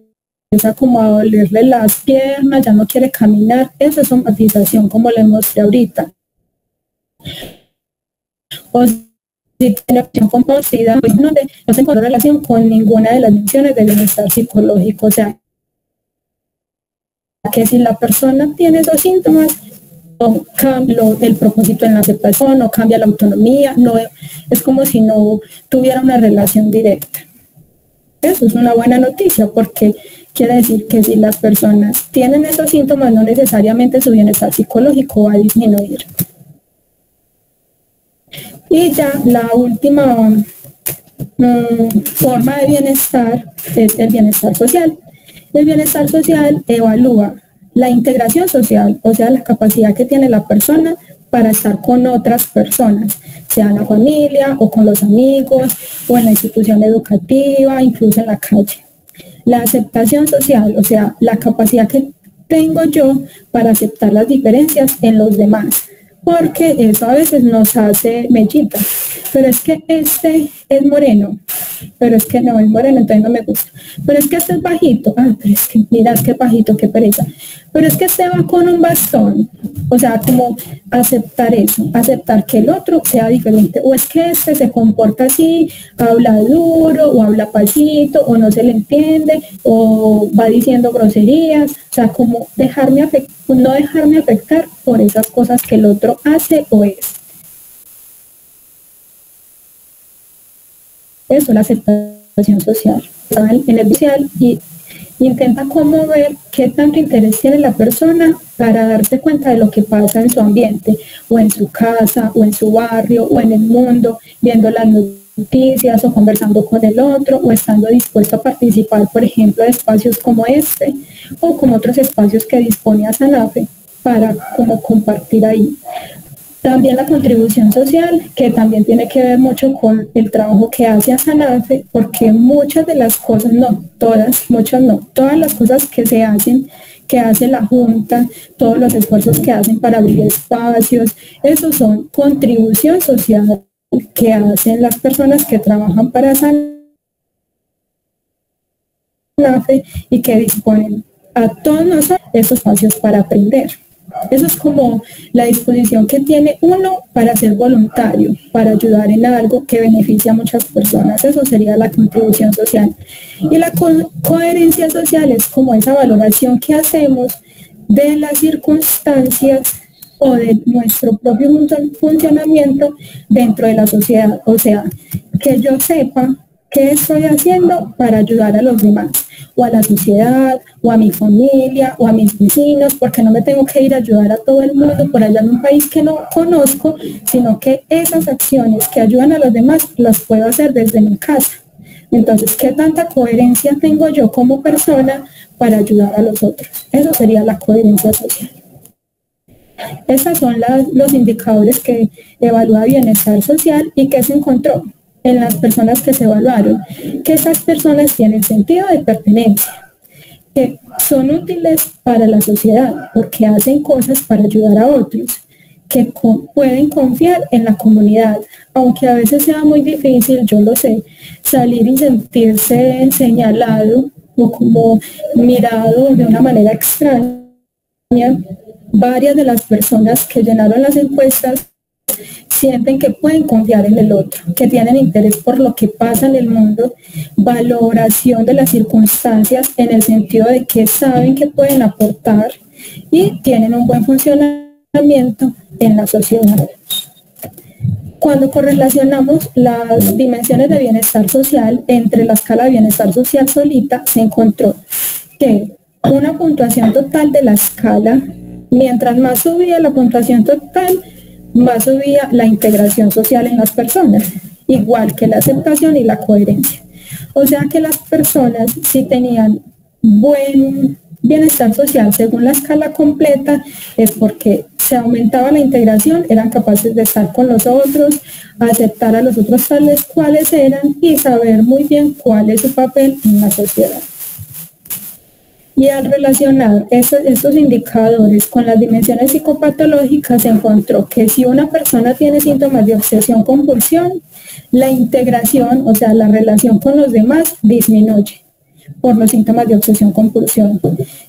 [SPEAKER 3] como a dolerle las piernas, ya no quiere caminar. Eso es somatización, como les mostré ahorita. O si tiene opción compartida, donde no se encuentra relación con ninguna de las dimensiones de bienestar psicológico. O sea, que si la persona tiene esos síntomas, no cambia el propósito en la aceptación, no cambia la autonomía, no, es como si no tuviera una relación directa. Eso es una buena noticia porque quiere decir que si las personas tienen esos síntomas, no necesariamente su bienestar psicológico va a disminuir. Y ya la última forma de bienestar es el bienestar social. El bienestar social evalúa la integración social, o sea, la capacidad que tiene la persona para estar con otras personas, sea en la familia o con los amigos o en la institución educativa, incluso en la calle. La aceptación social, o sea, la capacidad que tengo yo para aceptar las diferencias en los demás, porque eso a veces nos hace mellitas. Pero es que este es moreno, pero es que no es moreno, entonces no me gusta. Pero es que este es bajito, pero es que mira, es que bajito, qué pereza. Pero es que este va con un bastón. O sea, como aceptar eso, aceptar que el otro sea diferente. O es que este se comporta así, habla duro, o habla pasito, o no se le entiende, o va diciendo groserías. O sea, como no dejarme afectar por esas cosas que el otro hace o es. Eso es la aceptación social. En el social y intenta como ver qué tanto interés tiene la persona para darse cuenta de lo que pasa en su ambiente, o en su casa, o en su barrio, o en el mundo, viendo las noticias, o conversando con el otro, o estando dispuesto a participar, por ejemplo, de espacios como este, o como otros espacios que dispone a Sanafe para como compartir ahí. También la contribución social, que también tiene que ver mucho con el trabajo que hace a Sanafe, porque muchas de las cosas, no todas, muchas no, todas las cosas que se hacen, que hace la Junta, todos los esfuerzos que hacen para abrir espacios, esos son contribución social que hacen las personas que trabajan para Sanafe y que disponen a todos nosotros esos espacios para aprender. Eso es como la disposición que tiene uno para ser voluntario, para ayudar en algo que beneficia a muchas personas. Eso sería la contribución social. Y la coherencia social es como esa valoración que hacemos de las circunstancias o de nuestro propio funcionamiento dentro de la sociedad. O sea, que yo sepa qué estoy haciendo para ayudar a los demás, o a la sociedad, o a mi familia, o a mis vecinos, porque no me tengo que ir a ayudar a todo el mundo por allá en un país que no conozco, sino que esas acciones que ayudan a los demás las puedo hacer desde mi casa. Entonces, ¿qué tanta coherencia tengo yo como persona para ayudar a los otros? Eso sería la coherencia social. Esos son los indicadores que evalúa bienestar social y que se encontró en las personas que se evaluaron, que esas personas tienen sentido de pertenencia, que son útiles para la sociedad porque hacen cosas para ayudar a otros, que pueden confiar en la comunidad, aunque a veces sea muy difícil, yo lo sé, salir y sentirse señalado o como mirado de una manera extraña. Varias de las personas que llenaron las encuestas sienten que pueden confiar en el otro, que tienen interés por lo que pasa en el mundo, valoración de las circunstancias en el sentido de que saben que pueden aportar y tienen un buen funcionamiento comportamiento en la sociedad. Cuando correlacionamos las dimensiones de bienestar social entre la escala de bienestar social solita, se encontró que una puntuación total de la escala, mientras más subía la puntuación total, más subía la integración social en las personas, igual que la aceptación y la coherencia. O sea que las personas, si tenían buen bienestar social según la escala completa, es porque se aumentaba la integración, eran capaces de estar con los otros, aceptar a los otros tales cuales eran y saber muy bien cuál es su papel en la sociedad. Y al relacionar estos indicadores con las dimensiones psicopatológicas, se encontró que si una persona tiene síntomas de obsesión-compulsión, la integración, o sea, la relación con los demás, disminuye por los síntomas de obsesión-compulsión.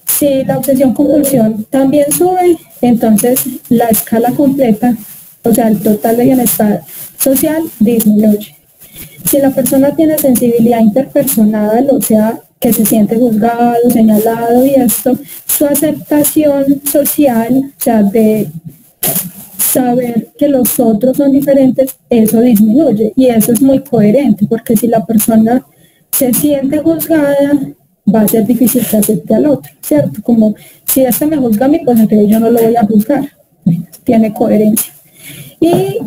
[SPEAKER 3] Si la obsesión-compulsión también sube, entonces la escala completa, o sea, el total de bienestar social, disminuye. Si la persona tiene sensibilidad interpersonal, o sea, que se siente juzgado, señalado y esto, su aceptación social, o sea, de saber que los otros son diferentes, eso disminuye. Y eso es muy coherente, porque si la persona se siente juzgada, va a ser difícil que acepte al otro, ¿cierto? Como si este me juzga a mí, pues entonces yo no lo voy a juzgar. Tiene coherencia. Y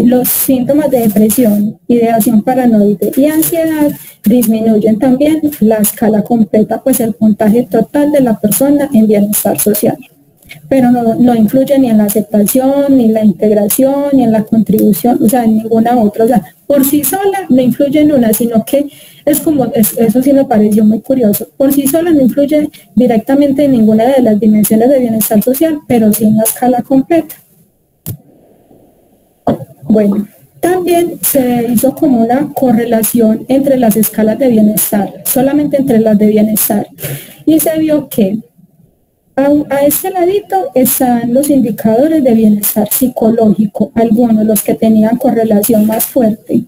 [SPEAKER 3] los síntomas de depresión, ideación paranoide y ansiedad disminuyen también la escala completa, pues el puntaje total de la persona en bienestar social. Pero no influye ni en la aceptación, ni en la integración, ni en la contribución, o sea, en ninguna otra. O sea, por sí sola no influye en una, sino que es como, eso sí me pareció muy curioso, por sí sola no influye directamente en ninguna de las dimensiones de bienestar social, pero sí en la escala completa. Bueno, también se hizo como una correlación entre las escalas de bienestar, solamente entre las de bienestar, y se vio que a este ladito están los indicadores de bienestar psicológico, algunos los que tenían correlación más fuerte,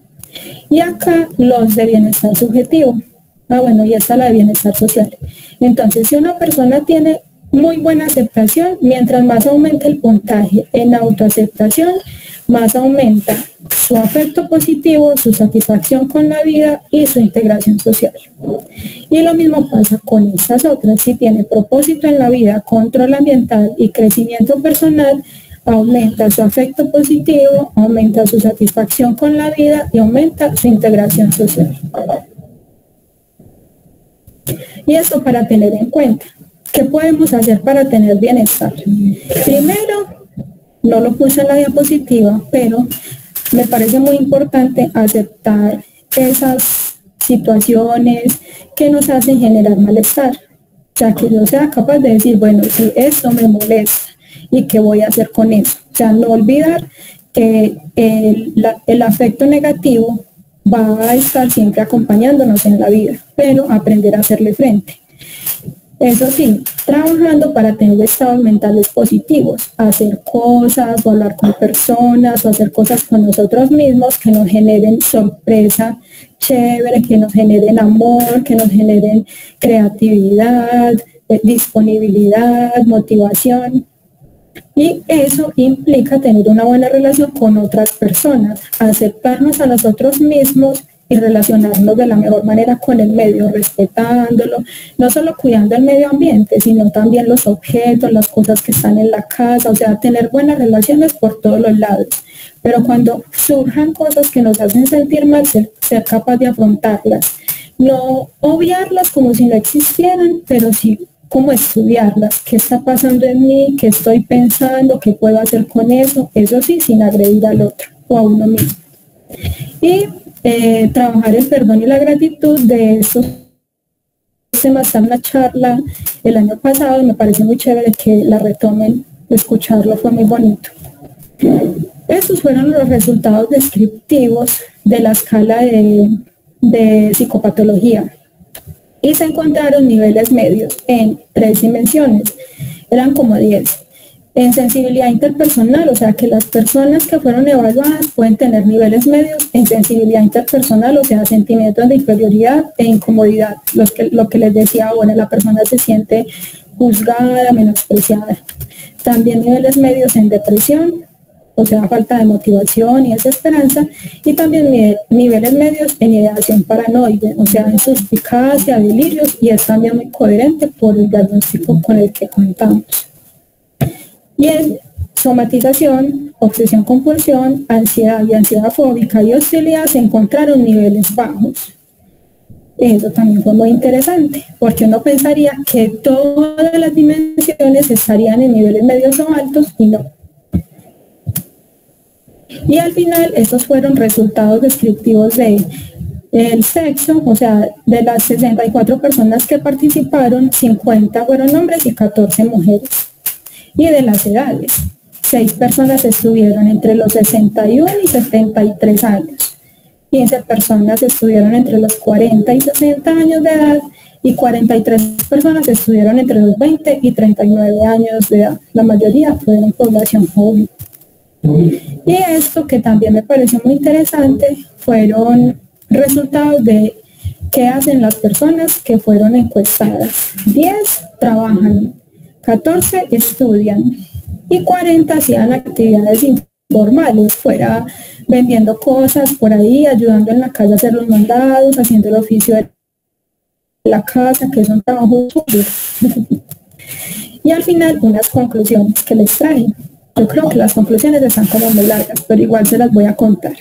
[SPEAKER 3] y acá los de bienestar subjetivo. Bueno, y esta la de bienestar social. Entonces, si una persona tiene muy buena aceptación, mientras más aumenta el puntaje en autoaceptación, más aumenta su afecto positivo, su satisfacción con la vida y su integración social. Y lo mismo pasa con estas otras. Si tiene propósito en la vida, control ambiental y crecimiento personal, aumenta su afecto positivo, aumenta su satisfacción con la vida y aumenta su integración social. Y esto para tener en cuenta. ¿Qué podemos hacer para tener bienestar? Primero, no lo puse en la diapositiva, pero me parece muy importante aceptar esas situaciones que nos hacen generar malestar. O sea, que yo sea capaz de decir, bueno, si esto me molesta, ¿y qué voy a hacer con eso? O sea, no olvidar que el afecto negativo va a estar siempre acompañándonos en la vida, pero aprender a hacerle frente. Eso sí, trabajando para tener estados mentales positivos, hacer cosas o hablar con personas o hacer cosas con nosotros mismos que nos generen sorpresa chévere, que nos generen amor, que nos generen creatividad, disponibilidad, motivación. Y eso implica tener una buena relación con otras personas, aceptarnos a nosotros mismos y relacionarnos de la mejor manera con el medio, respetándolo, no solo cuidando el medio ambiente, sino también los objetos, las cosas que están en la casa, o sea, tener buenas relaciones por todos los lados. Pero cuando surjan cosas que nos hacen sentir mal, ser capaz de afrontarlas, no obviarlas como si no existieran, pero sí como estudiarlas, qué está pasando en mí, qué estoy pensando, qué puedo hacer con eso sí, sin agredir al otro o a uno mismo. Y trabajar el perdón y la gratitud. De estos temas está una charla el año pasado, me parece muy chévere que la retomen, escucharlo fue muy bonito. Estos fueron los resultados descriptivos de la escala de psicopatología y se encontraron niveles medios en 3 dimensiones, eran como 10. En sensibilidad interpersonal, o sea que las personas que fueron evaluadas pueden tener niveles medios en sensibilidad interpersonal, o sea, sentimientos de inferioridad e incomodidad, lo que les decía ahora, la persona se siente juzgada, menospreciada. también niveles medios en depresión, o sea, falta de motivación y desesperanza, y también niveles medios en ideación paranoide, o sea, en suspicacia, delirios, y es también muy coherente por el diagnóstico con el que contamos. Y en somatización, obsesión compulsión, ansiedad y ansiedad fóbica y hostilidad se encontraron niveles bajos. Eso también fue muy interesante, porque uno pensaría que todas las dimensiones estarían en niveles medios o altos y no. Y al final, estos fueron resultados descriptivos de el sexo, o sea, de las 64 personas que participaron, 50 fueron hombres y 14 mujeres. Y de las edades, 6 personas estuvieron entre los 61 y 73 años. 15 personas estuvieron entre los 40 y 60 años de edad y 43 personas estuvieron entre los 20 y 39 años de edad. La mayoría fueron población joven. Y esto, que también me pareció muy interesante, fueron resultados de qué hacen las personas que fueron encuestadas. 10 trabajan, 14 estudian y 40 hacían actividades informales, fuera vendiendo cosas por ahí, ayudando en la casa a hacer los mandados, haciendo el oficio de la casa, que es un trabajo suyo. Y al final, unas conclusiones que les traje. Yo creo que las conclusiones están como muy largas, pero igual se las voy a contar.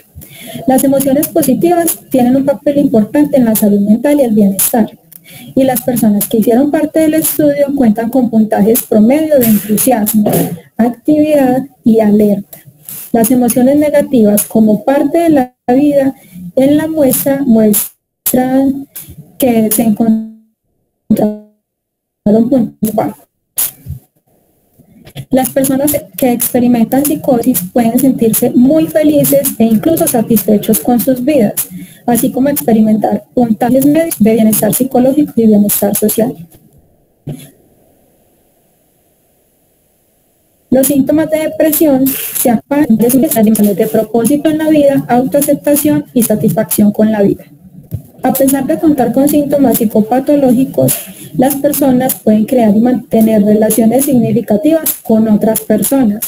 [SPEAKER 3] Las emociones positivas tienen un papel importante en la salud mental y el bienestar. Y las personas que hicieron parte del estudio cuentan con puntajes promedio de entusiasmo, actividad y alerta. Las emociones negativas, como parte de la vida, en la muestra muestran que se encontraron puntos bajos. Las personas que experimentan psicosis pueden sentirse muy felices e incluso satisfechos con sus vidas, así como experimentar puntajes medios de bienestar psicológico y bienestar social. Los síntomas de depresión se aparecen de propósito en la vida, autoaceptación y satisfacción con la vida. A pesar de contar con síntomas psicopatológicos, las personas pueden crear y mantener relaciones significativas con otras personas,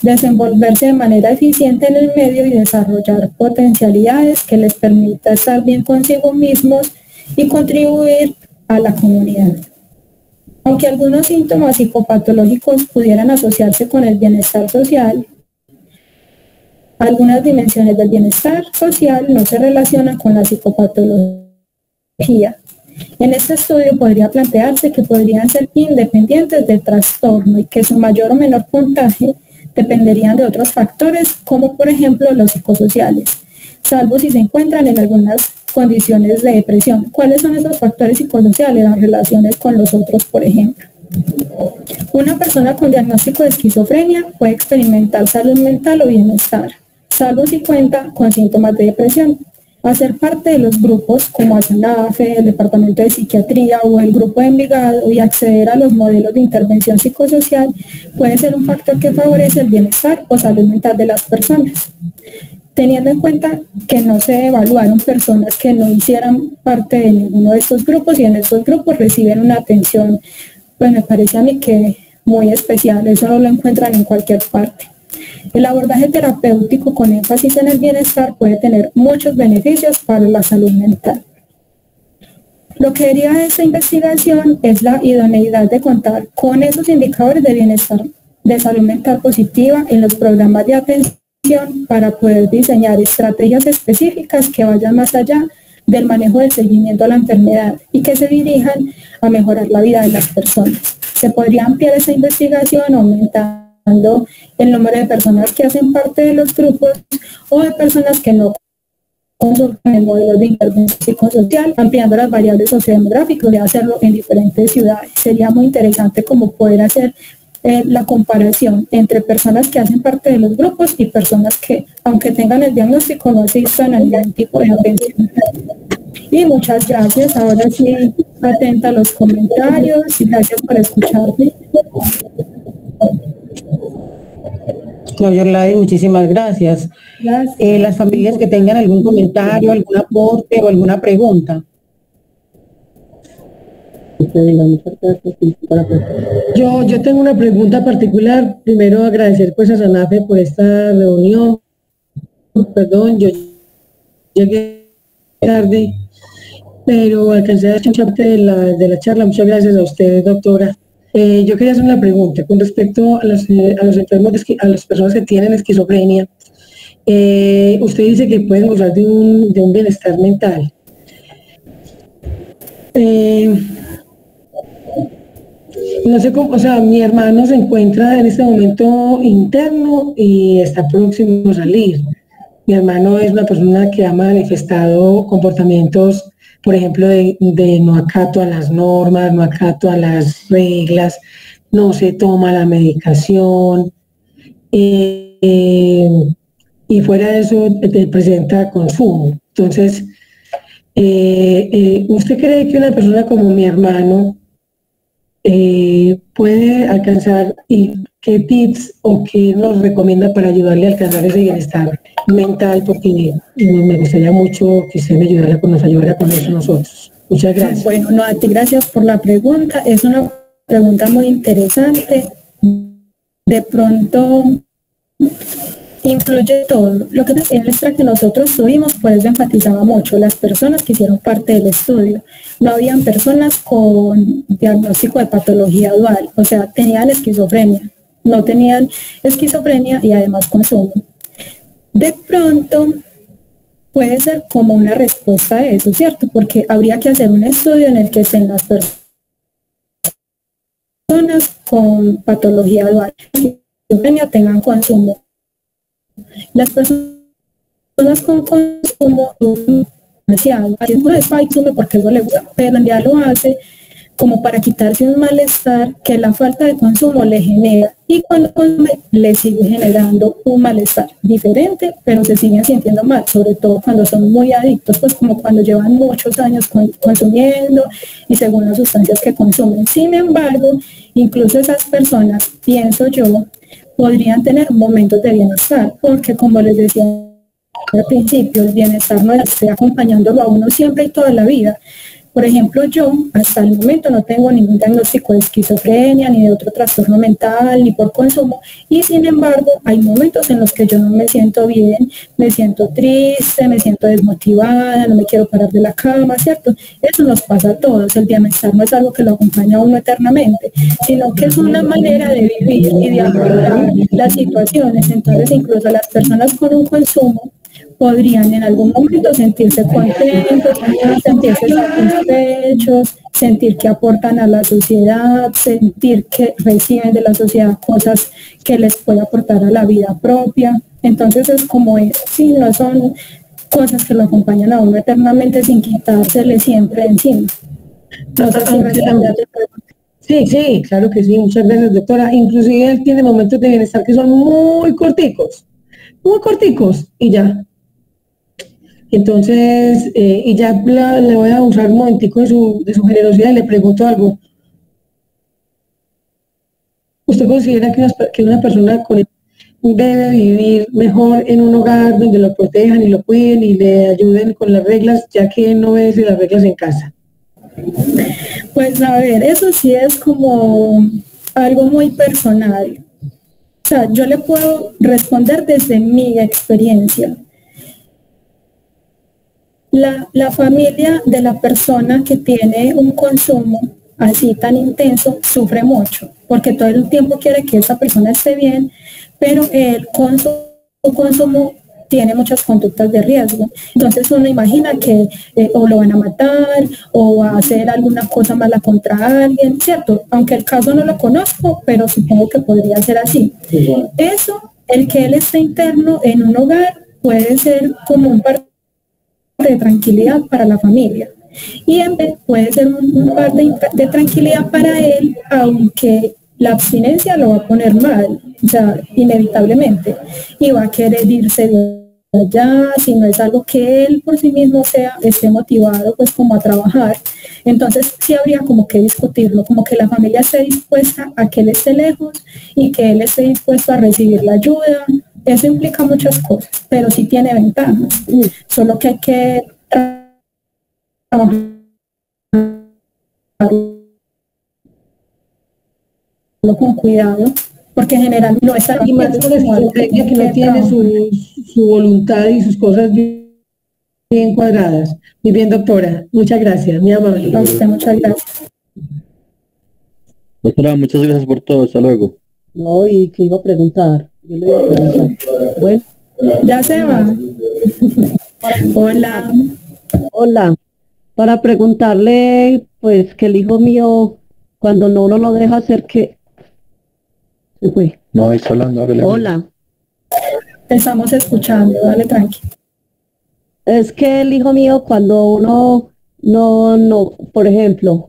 [SPEAKER 3] desenvolverse de manera eficiente en el medio y desarrollar potencialidades que les permita estar bien consigo mismos y contribuir a la comunidad. Aunque algunos síntomas psicopatológicos pudieran asociarse con el bienestar social, algunas dimensiones del bienestar social no se relacionan con la psicopatología. En este estudio podría plantearse que podrían ser independientes del trastorno y que su mayor o menor puntaje dependerían de otros factores, como por ejemplo los psicosociales, salvo si se encuentran en algunas condiciones de depresión. ¿Cuáles son esos factores psicosociales? Las relaciones con los otros, por ejemplo. Una persona con diagnóstico de esquizofrenia puede experimentar salud mental o bienestar, salvo si cuenta con síntomas de depresión. Hacer parte de los grupos como ASANAFE, el Departamento de Psiquiatría o el Grupo de Envigado y acceder a los modelos de intervención psicosocial puede ser un factor que favorece el bienestar o salud mental de las personas. Teniendo en cuenta que no se evaluaron personas que no hicieran parte de ninguno de estos grupos y en estos grupos reciben una atención, pues me parece a mí que muy especial, eso no lo encuentran en cualquier parte. El abordaje terapéutico con énfasis en el bienestar puede tener muchos beneficios para la salud mental. Lo que deriva de esta investigación es la idoneidad de contar con esos indicadores de bienestar, de salud mental positiva en los programas de atención para poder diseñar estrategias específicas que vayan más allá del manejo del seguimiento a la enfermedad y que se dirijan a mejorar la vida de las personas. Se podría ampliar esa investigación aumentando el número de personas que hacen parte de los grupos o de personas que no consultan el modelo de intervención psicosocial, ampliando las variables sociodemográficas y hacerlo en diferentes ciudades. Sería muy interesante como poder hacer la comparación entre personas que hacen parte de los grupos y personas que, aunque tengan el diagnóstico, no asistan a ningún tipo de atención. Y muchas gracias. Ahora sí, atenta a los comentarios y gracias por escucharme.
[SPEAKER 2] No, Yorlai, muchísimas gracias.
[SPEAKER 3] Gracias.
[SPEAKER 2] Las familias que tengan algún comentario, algún aporte o alguna pregunta. Yo tengo una pregunta particular. Primero agradecer pues a Sanafe por esta reunión. Perdón, yo llegué tarde, pero alcancé a escuchar parte de la charla. Muchas gracias a usted, doctora. Yo quería hacer una pregunta con respecto a los enfermos, a las personas que tienen esquizofrenia. Usted dice que pueden gozar de un bienestar mental. No sé cómo, o sea, mi hermano se encuentra en este momento interno y está próximo a salir. Mi hermano es una persona que ha manifestado comportamientos, por ejemplo, de no acato a las normas, no acato a las reglas, no se toma la medicación, y fuera de eso presenta consumo. Entonces, ¿usted cree que una persona como mi hermano puede alcanzar, y qué tips o qué nos recomienda para ayudarle a alcanzar ese bienestar mental? Porque me gustaría mucho que usted nos ayudara con eso nosotros. Muchas gracias.
[SPEAKER 3] Bueno, no, a ti gracias por la pregunta. Es una pregunta muy interesante. De pronto influye todo. Lo que es el extra que nosotros tuvimos, por eso enfatizaba mucho las personas que hicieron parte del estudio. No habían personas con diagnóstico de patología dual, o sea, tenían esquizofrenia, no tenían esquizofrenia y además consumo. De pronto puede ser como una respuesta a eso, ¿cierto? Porque habría que hacer un estudio en el que estén las personas con patología dual, esquizofrenia, tengan consumo. Las personas con consumo demasiado, haciendo de consume porque eso le gusta, pero en realidad lo hace como para quitarse un malestar que la falta de consumo le genera, y cuando consume le sigue generando un malestar diferente, pero se siguen sintiendo mal, sobre todo cuando son muy adictos, pues como cuando llevan muchos años consumiendo y según las sustancias que consumen. Sin embargo, incluso esas personas, pienso yo, podrían tener momentos de bienestar, porque como les decía al principio, el bienestar no está acompañándolo a uno siempre y toda la vida. Por ejemplo, yo hasta el momento no tengo ningún diagnóstico de esquizofrenia, ni de otro trastorno mental, ni por consumo, y sin embargo hay momentos en los que yo no me siento bien, me siento triste, me siento desmotivada, no me quiero parar de la cama, ¿cierto? Eso nos pasa a todos. El bienestar no es algo que lo acompaña a uno eternamente, sino que es una manera de vivir y de afrontar las situaciones. Entonces, incluso las personas con un consumo podrían en algún momento sentirse contentos, sentirse satisfechos, sentir que aportan a la sociedad, sentir que reciben de la sociedad cosas que les puede aportar a la vida propia. Entonces es como es, sí, no son cosas que lo acompañan a uno eternamente sin quitársele siempre encima. No sé si
[SPEAKER 2] sí, claro que sí, muchas gracias, doctora. Inclusive él tiene momentos de bienestar que son muy corticos, y ya. Entonces, y ya le voy a usar un momentico de su generosidad y le pregunto algo. ¿Usted considera que una persona debe vivir mejor en un hogar donde lo protejan y lo cuiden y le ayuden con las reglas, ya que no obedece las reglas en casa?
[SPEAKER 3] Pues a ver, eso sí es como algo muy personal. O sea, yo le puedo responder desde mi experiencia. La familia de la persona que tiene un consumo así tan intenso sufre mucho, porque todo el tiempo quiere que esa persona esté bien, pero el consumo tiene muchas conductas de riesgo. Entonces uno imagina que o lo van a matar o va a hacer alguna cosa mala contra alguien, ¿cierto? Aunque el caso no lo conozco, pero supongo que podría ser así. Eso, el que él esté interno en un hogar, puede ser como un par de tranquilidad para la familia, y en vez puede ser un par de tranquilidad para él, aunque la abstinencia lo va a poner mal, o sea, inevitablemente, y va a querer irse de allá si no es algo que él por sí mismo esté motivado pues como a trabajar. Entonces sí habría como que discutirlo, como que la familia esté dispuesta a que él esté lejos y que él esté dispuesto a recibir la ayuda. Eso implica muchas cosas, pero sí tiene ventajas, solo que hay que trabajar. con cuidado, porque en general no está
[SPEAKER 2] Y más con esa estrategia que no tiene su voluntad y sus cosas bien cuadradas. Muy bien, doctora. Muchas gracias, mi amable.
[SPEAKER 3] A usted, muchas gracias.
[SPEAKER 4] Doctora, muchas gracias por todo. Hasta luego.
[SPEAKER 5] No, y que iba a preguntar. Yo le iba a preguntar. Bueno.
[SPEAKER 3] Ya se va. Hola.
[SPEAKER 5] Hola. Para preguntarle, pues, que el hijo mío, cuando no uno lo deja hacer, que se fue.
[SPEAKER 4] No, está hablando.
[SPEAKER 5] Hola.
[SPEAKER 3] Te estamos escuchando, dale tranqui.
[SPEAKER 5] Es que el hijo mío, cuando uno no, por ejemplo,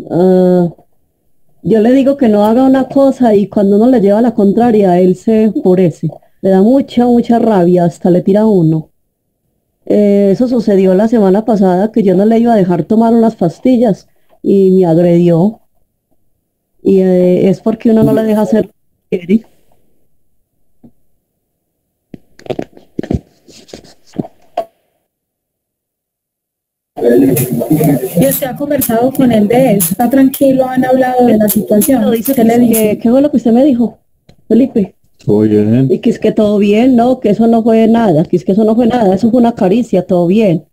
[SPEAKER 5] yo le digo que no haga una cosa y cuando uno le lleva la contraria, él se enfurece. Le da mucha rabia, hasta le tira a uno. Eso sucedió la semana pasada, que yo no le iba a dejar tomar unas pastillas y me agredió. Y es porque uno no le deja hacer lo que quiere.
[SPEAKER 3] ¿Y usted ha conversado con él de eso? ¿Está tranquilo? ¿Han hablado de la situación?
[SPEAKER 5] Dice
[SPEAKER 3] ¿Qué le dice?
[SPEAKER 5] ¿Qué fue lo que usted me dijo, Felipe?
[SPEAKER 4] Oye,
[SPEAKER 5] Y que es que todo bien, no, que eso no fue nada, que es que eso no fue nada, eso fue una caricia, todo bien.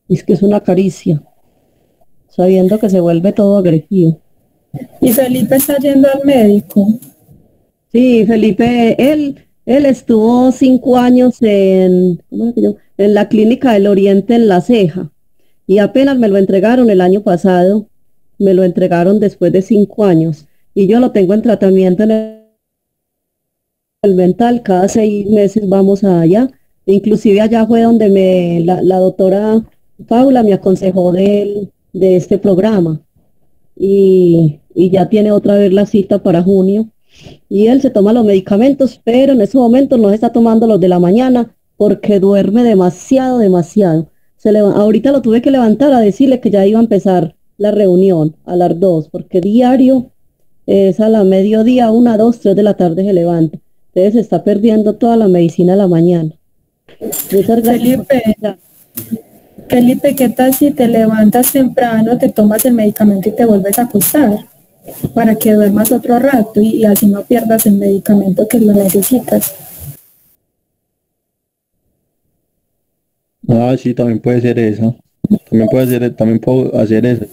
[SPEAKER 5] Y es que es una caricia, sabiendo que se vuelve todo agresivo.
[SPEAKER 3] ¿Y Felipe está yendo al médico?
[SPEAKER 5] Sí, Felipe, él estuvo 5 años ¿cómo es que en la Clínica del Oriente en La Ceja. Y apenas me lo entregaron el año pasado, me lo entregaron después de 5 años. Y yo lo tengo en tratamiento en el mental, cada 6 meses vamos allá. Inclusive allá fue donde la doctora Paula me aconsejó de este programa. Y ya tiene otra vez la cita para junio. Y él se toma los medicamentos, pero en ese momento no se está tomando los de la mañana porque duerme demasiado. Ahorita lo tuve que levantar a decirle que ya iba a empezar la reunión a las 2, porque diario es a la mediodía, 1, 2, 3 de la tarde se levanta. Entonces se está perdiendo toda la medicina a la mañana. Muchas gracias.
[SPEAKER 3] Felipe, ¿qué tal si te levantas temprano, te tomas el medicamento y te vuelves a acostar? Para que duermas otro rato y así no pierdas el medicamento que lo necesitas.
[SPEAKER 4] Ah, sí, también puede ser eso. También puedo hacer eso.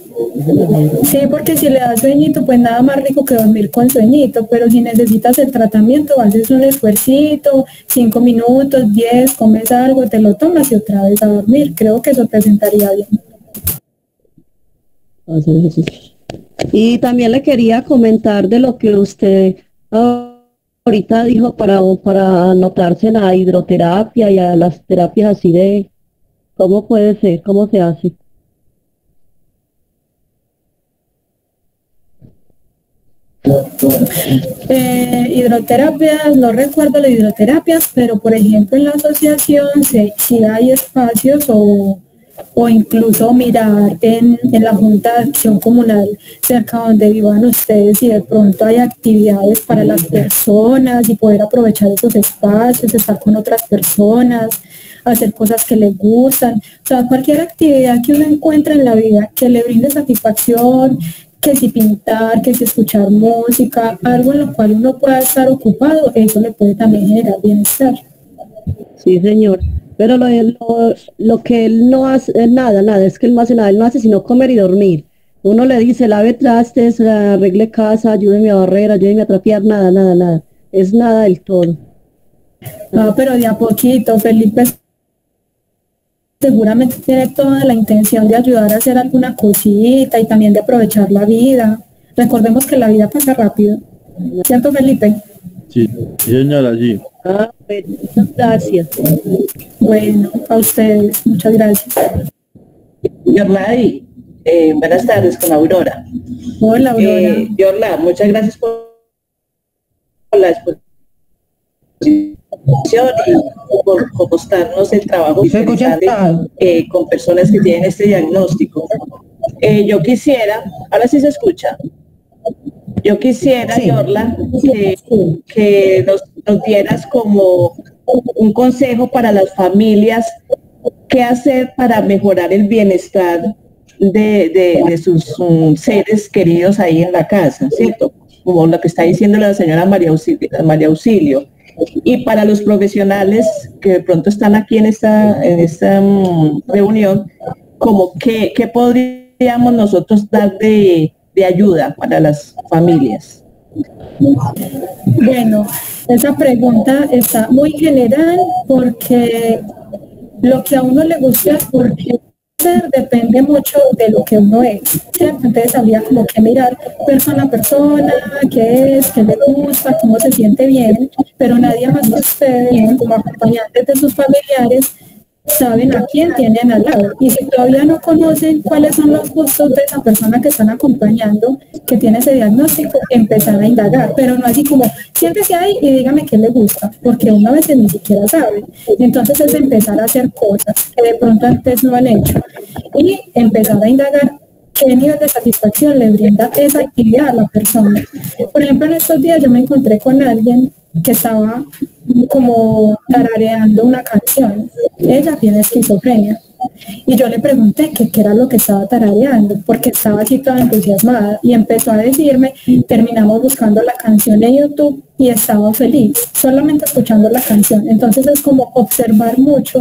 [SPEAKER 3] Sí, porque si le das sueñito, pues nada más rico que dormir con sueñito, pero si necesitas el tratamiento, haces un esfuercito, 5 minutos, 10, comes algo, te lo tomas y otra vez a dormir. Creo que eso te sentaría bien.
[SPEAKER 5] Hacer ejercicio. Y también le quería comentar de lo que usted ahorita dijo para anotarse en la hidroterapia y a las terapias así de, ¿cómo puede ser? ¿Cómo se hace?
[SPEAKER 3] Hidroterapias, no recuerdo las hidroterapias, pero por ejemplo en la asociación sí hay espacios o incluso mirar en la Junta de Acción Comunal cerca donde vivan ustedes y de pronto hay actividades para las personas y poder aprovechar esos espacios, estar con otras personas, hacer cosas que les gustan, o sea, cualquier actividad que uno encuentre en la vida que le brinde satisfacción, que si pintar, que si escuchar música, algo en lo cual uno pueda estar ocupado, eso le puede también generar bienestar.
[SPEAKER 5] Sí, señor. Pero lo que él no hace, nada, es que él no hace nada, él no hace sino comer y dormir. Uno le dice, lave trastes, arregle casa, ayúdeme a barrer, ayúdeme a trapear, nada. Es nada del todo.
[SPEAKER 3] Ah, pero de a poquito, Felipe seguramente tiene toda la intención de ayudar a hacer alguna cosita y también de aprovechar la vida. Recordemos que la vida pasa rápido. ¿Cierto, Felipe?
[SPEAKER 4] Sí, señora, sí.
[SPEAKER 5] Muchas gracias.
[SPEAKER 3] Bueno, a ustedes, muchas gracias.
[SPEAKER 6] Yorlai, buenas tardes con Aurora.
[SPEAKER 3] Hola, Aurora.
[SPEAKER 6] Yorla, muchas gracias por la exposición y por mostrarnos el trabajo con personas que tienen este diagnóstico. Yo quisiera, ahora sí se escucha. Yo quisiera, sí, Yorla, que nos dieras como un consejo para las familias, qué hacer para mejorar el bienestar de sus seres queridos ahí en la casa, ¿cierto? como lo que está diciendo la señora María Auxilio. Y para los profesionales que de pronto están aquí en esta reunión, como ¿qué podríamos nosotros dar de ayuda para las familias?
[SPEAKER 3] Bueno, esa pregunta está muy general porque lo que a uno le gusta porque depende mucho de lo que uno es, ¿cierto? Entonces habría como que mirar persona a persona, qué es, qué le gusta, cómo se siente bien, pero nadie más que ustedes, como acompañantes de sus familiares, saben a quién tienen al lado. Y si todavía no conocen cuáles son los gustos de esa persona que están acompañando, que tiene ese diagnóstico, empezar a indagar, pero no así como, siéntese ahí y dígame qué le gusta, porque una vez ni siquiera sabe. Entonces es empezar a hacer cosas que de pronto antes no han hecho y empezar a indagar qué nivel de satisfacción le brinda esa actividad a la persona. Por ejemplo, en estos días yo me encontré con alguien que estaba como tarareando una canción. Ella tiene esquizofrenia. Y yo le pregunté qué era lo que estaba tarareando, porque estaba así toda entusiasmada y empezó a decirme, terminamos buscando la canción en YouTube y estaba feliz, solamente escuchando la canción. Entonces es como observar mucho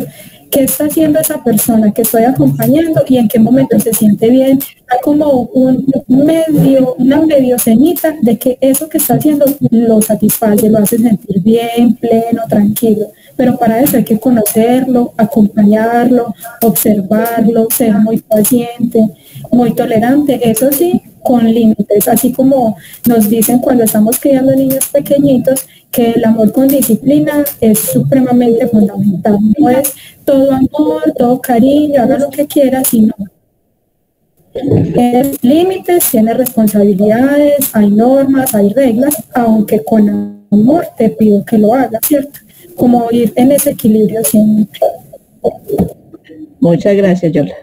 [SPEAKER 3] qué está haciendo esa persona que estoy acompañando y en qué momento se siente bien. Hay como una medio ceñita de que eso que está haciendo lo satisface, lo hace sentir bien, pleno, tranquilo. Pero para eso hay que conocerlo, acompañarlo, observarlo, ser muy paciente, muy tolerante, eso sí, con límites, así como nos dicen cuando estamos criando niños pequeñitos, que el amor con disciplina es supremamente fundamental. No es todo amor, todo cariño, haga lo que quiera, sino tiene límites, tiene responsabilidades, hay normas, hay reglas, aunque con amor te pido que lo hagas, ¿cierto? Como ir en ese equilibrio siempre.
[SPEAKER 6] Muchas gracias, Yola.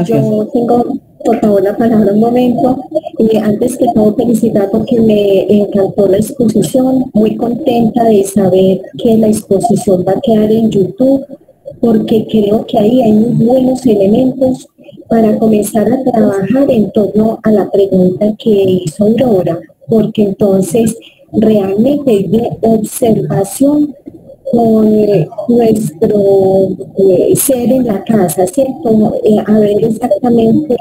[SPEAKER 5] Yo tengo, por favor, la palabra un momento. Antes que todo, felicitar porque me encantó la exposición. Muy contenta de saber que la exposición va a quedar en YouTube, porque creo que ahí hay muy buenos elementos para comenzar a trabajar en torno a la pregunta que hizo Aurora, porque entonces realmente de observación con nuestro ser en la casa, ¿cierto? A ver exactamente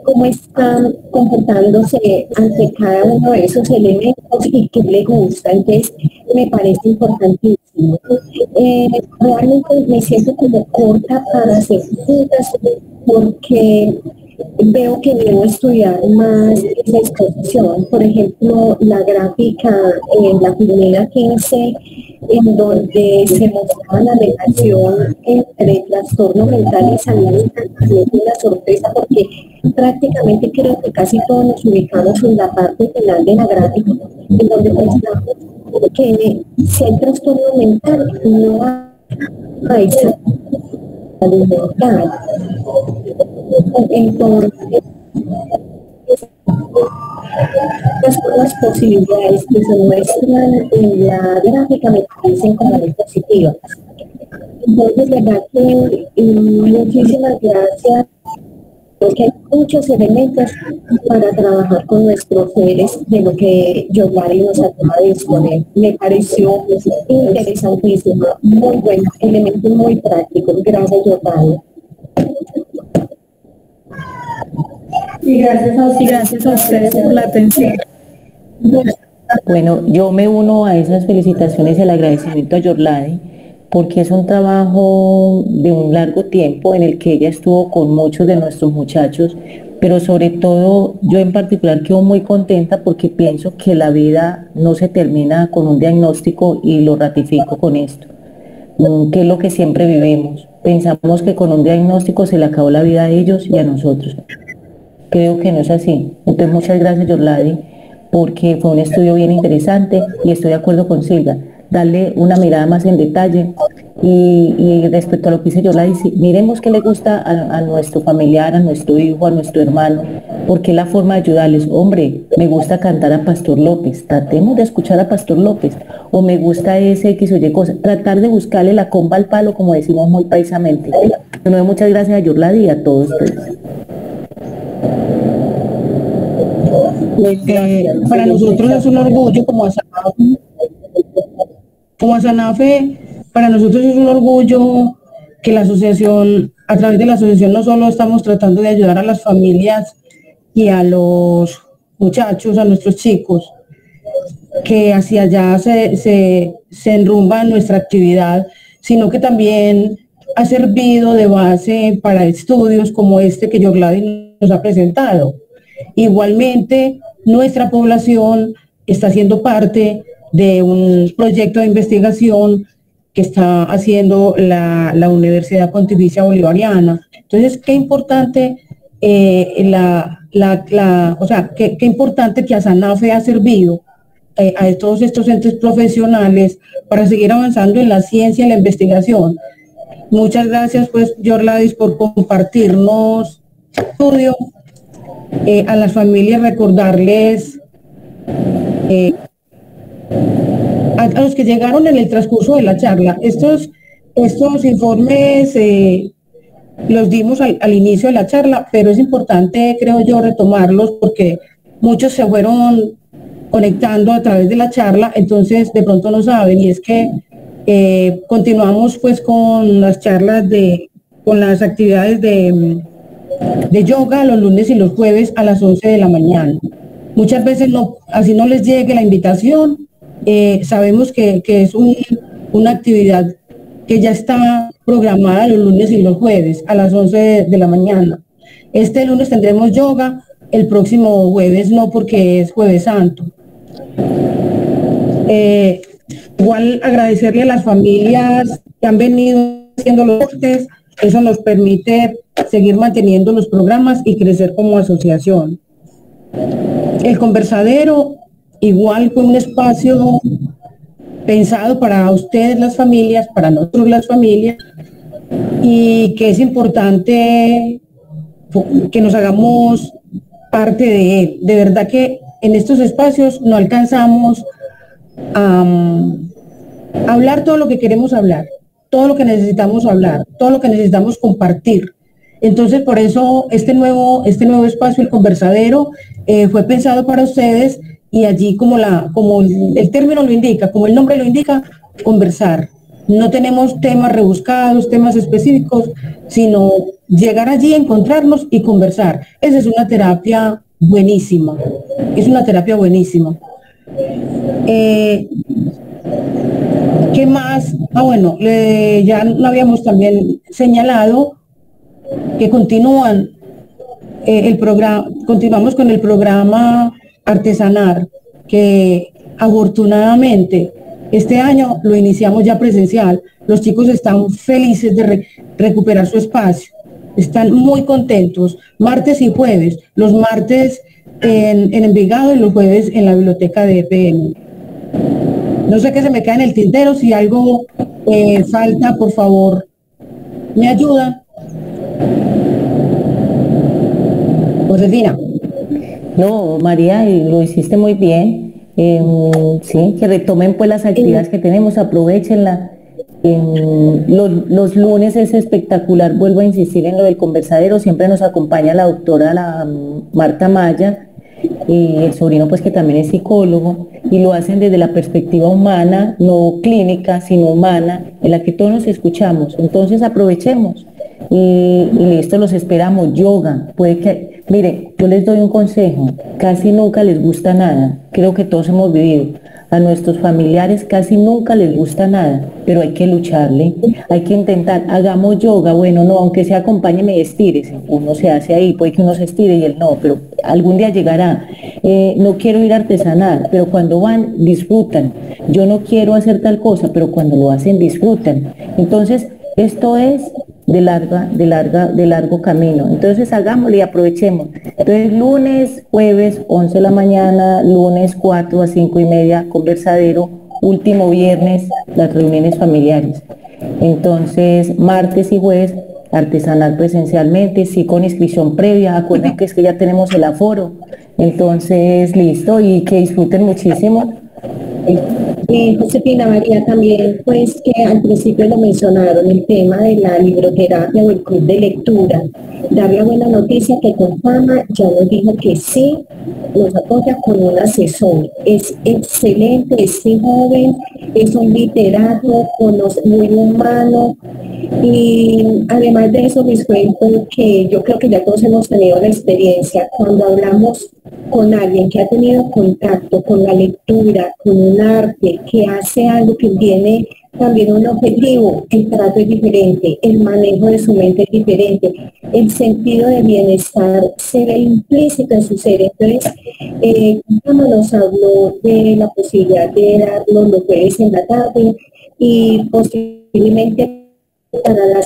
[SPEAKER 5] cómo están comportándose ante cada uno de esos elementos y qué le gusta. Entonces, me parece importantísimo. Realmente me siento como corta para hacer preguntas porque veo que debo estudiar más esa exposición. Por ejemplo, la gráfica en la primera 15, en donde se mostraba la relación entre trastorno mental y salud mental, también fue una sorpresa porque prácticamente creo que casi todos nos ubicamos en la parte final de la gráfica, en donde mostramos que si hay trastorno mental no hay salud mental. Entonces, las posibilidades que se muestran en la gráfica me parecen como muy positivas. Entonces, verdad que muchísimas gracias. Creo que hay muchos elementos para trabajar con nuestros seres de lo que Yolari nos acaba de exponer. Me pareció interesantísimo, muy bueno, elementos muy prácticos. Gracias, Yolari.
[SPEAKER 3] Y gracias a ustedes por la atención.
[SPEAKER 1] Bueno, yo me uno a esas felicitaciones y el agradecimiento a Yorladi, porque es un trabajo de un largo tiempo en el que ella estuvo con muchos de nuestros muchachos, pero sobre todo yo en particular quedo muy contenta porque pienso que la vida no se termina con un diagnóstico y lo ratifico con esto, que es lo que siempre vivimos. Pensamos que con un diagnóstico se le acabó la vida a ellos y a nosotros. Creo que no es así. Entonces muchas gracias, Yorladi, porque fue un estudio bien interesante y estoy de acuerdo con Silvia. Darle una mirada más en detalle y respecto a lo que dice Yorladi, miremos qué le gusta a nuestro familiar, a nuestro hijo, a nuestro hermano, porque es la forma de ayudarles. Hombre, me gusta cantar a Pastor López, tratemos de escuchar a Pastor López, o me gusta ese X o Y cosa, tratar de buscarle la comba al palo, como decimos muy paisamente. De nuevo, muchas gracias a Yorladi y a todos ustedes.
[SPEAKER 2] Para nosotros es un orgullo como a Sanafe, para nosotros es un orgullo que la asociación, a través de la asociación, no solo estamos tratando de ayudar a las familias y a los muchachos, a nuestros chicos, que hacia allá se enrumba nuestra actividad, sino que también ha servido de base para estudios como este que Yorladi nos ha presentado. Igualmente, nuestra población está siendo parte de un proyecto de investigación que está haciendo la Universidad Pontificia Bolivariana. Entonces, qué importante qué importante que a Sanafe ha servido a todos estos entes profesionales para seguir avanzando en la ciencia y la investigación. Muchas gracias, pues, Yorladis, por compartirnos estudio. A las familias recordarles a los que llegaron en el transcurso de la charla, estos informes los dimos al inicio de la charla, pero es importante, creo yo, retomarlos porque muchos se fueron conectando a través de la charla, entonces de pronto no saben, y es que continuamos pues con las charlas con las actividades de yoga los lunes y los jueves a las 11 de la mañana. Muchas veces así no les llegue la invitación, sabemos que es una actividad que ya está programada los lunes y los jueves a las 11 de la mañana. Este lunes tendremos yoga, el próximo jueves no, porque es Jueves Santo. Igual agradecerle a las familias que han venido haciendo los cortes, eso nos permite seguir manteniendo los programas y crecer como asociación. El conversadero igual fue un espacio pensado para ustedes las familias, para nosotros las familias, y que es importante que nos hagamos parte de él. De verdad que en estos espacios no alcanzamos a hablar todo lo que queremos hablar, todo lo que necesitamos hablar, todo lo que necesitamos compartir. Entonces, por eso este nuevo espacio, el conversadero, fue pensado para ustedes, y allí como el término lo indica, como el nombre lo indica, conversar. No tenemos temas rebuscados, temas específicos, sino llegar allí, encontrarnos y conversar. Esa es una terapia buenísima, es una terapia buenísima. ¿Qué más? Bueno, ya lo habíamos también señalado que continuamos con el programa Artesanar, que afortunadamente este año lo iniciamos ya presencial. Los chicos están felices de recuperar su espacio, están muy contentos, martes y jueves, los martes en Envigado y los jueves en la biblioteca de EPN. No sé qué se me queda en el tintero, si algo falta, por favor, me ayuda. Josefina.
[SPEAKER 1] No, María, lo hiciste muy bien. Sí, que retomen pues las actividades que tenemos, aprovechenla. Los lunes es espectacular, vuelvo a insistir en lo del conversadero, siempre nos acompaña la doctora Marta Maya, el sobrino pues que también es psicólogo, y lo hacen desde la perspectiva humana, no clínica, sino humana, en la que todos nos escuchamos. Entonces aprovechemos y listo, los esperamos. Yoga, mire, yo les doy un consejo, casi nunca les gusta nada, creo que todos hemos vivido. A nuestros familiares casi nunca les gusta nada, pero hay que lucharle, hay que intentar, hagamos yoga, bueno, no, aunque sea acompáñeme y estírese, uno se hace ahí, puede que uno se estire y él no, pero algún día llegará. No quiero ir a artesanar, pero cuando van, disfrutan. Yo no quiero hacer tal cosa, pero cuando lo hacen, disfrutan. Entonces, esto es de largo camino. Entonces hagámoslo y aprovechemos. Entonces lunes, jueves, 11 de la mañana, lunes 4 a 5 y media, conversadero, último viernes, las reuniones familiares. Entonces, martes y jueves, artesanal presencialmente, sí con inscripción previa, acuérdense que es que ya tenemos el aforo. Entonces, listo, y que disfruten muchísimo.
[SPEAKER 7] Josefina María, también pues que al principio lo mencionaron, el tema de la libroterapia o el club de lectura. Dar la buena noticia que con Fama ya nos dijo que sí, nos apoya con un asesor. Es excelente, este joven es un literato, muy humano, y además de eso les cuento que yo creo que ya todos hemos tenido la experiencia cuando hablamos con alguien que ha tenido contacto con la lectura, con un arte, que hace algo que tiene también un objetivo. El trato es diferente, el manejo de su mente es diferente, el sentido de bienestar se ve implícito en su ser. Entonces, como nos habló de la posibilidad de darlo los jueves en la tarde y posiblemente para la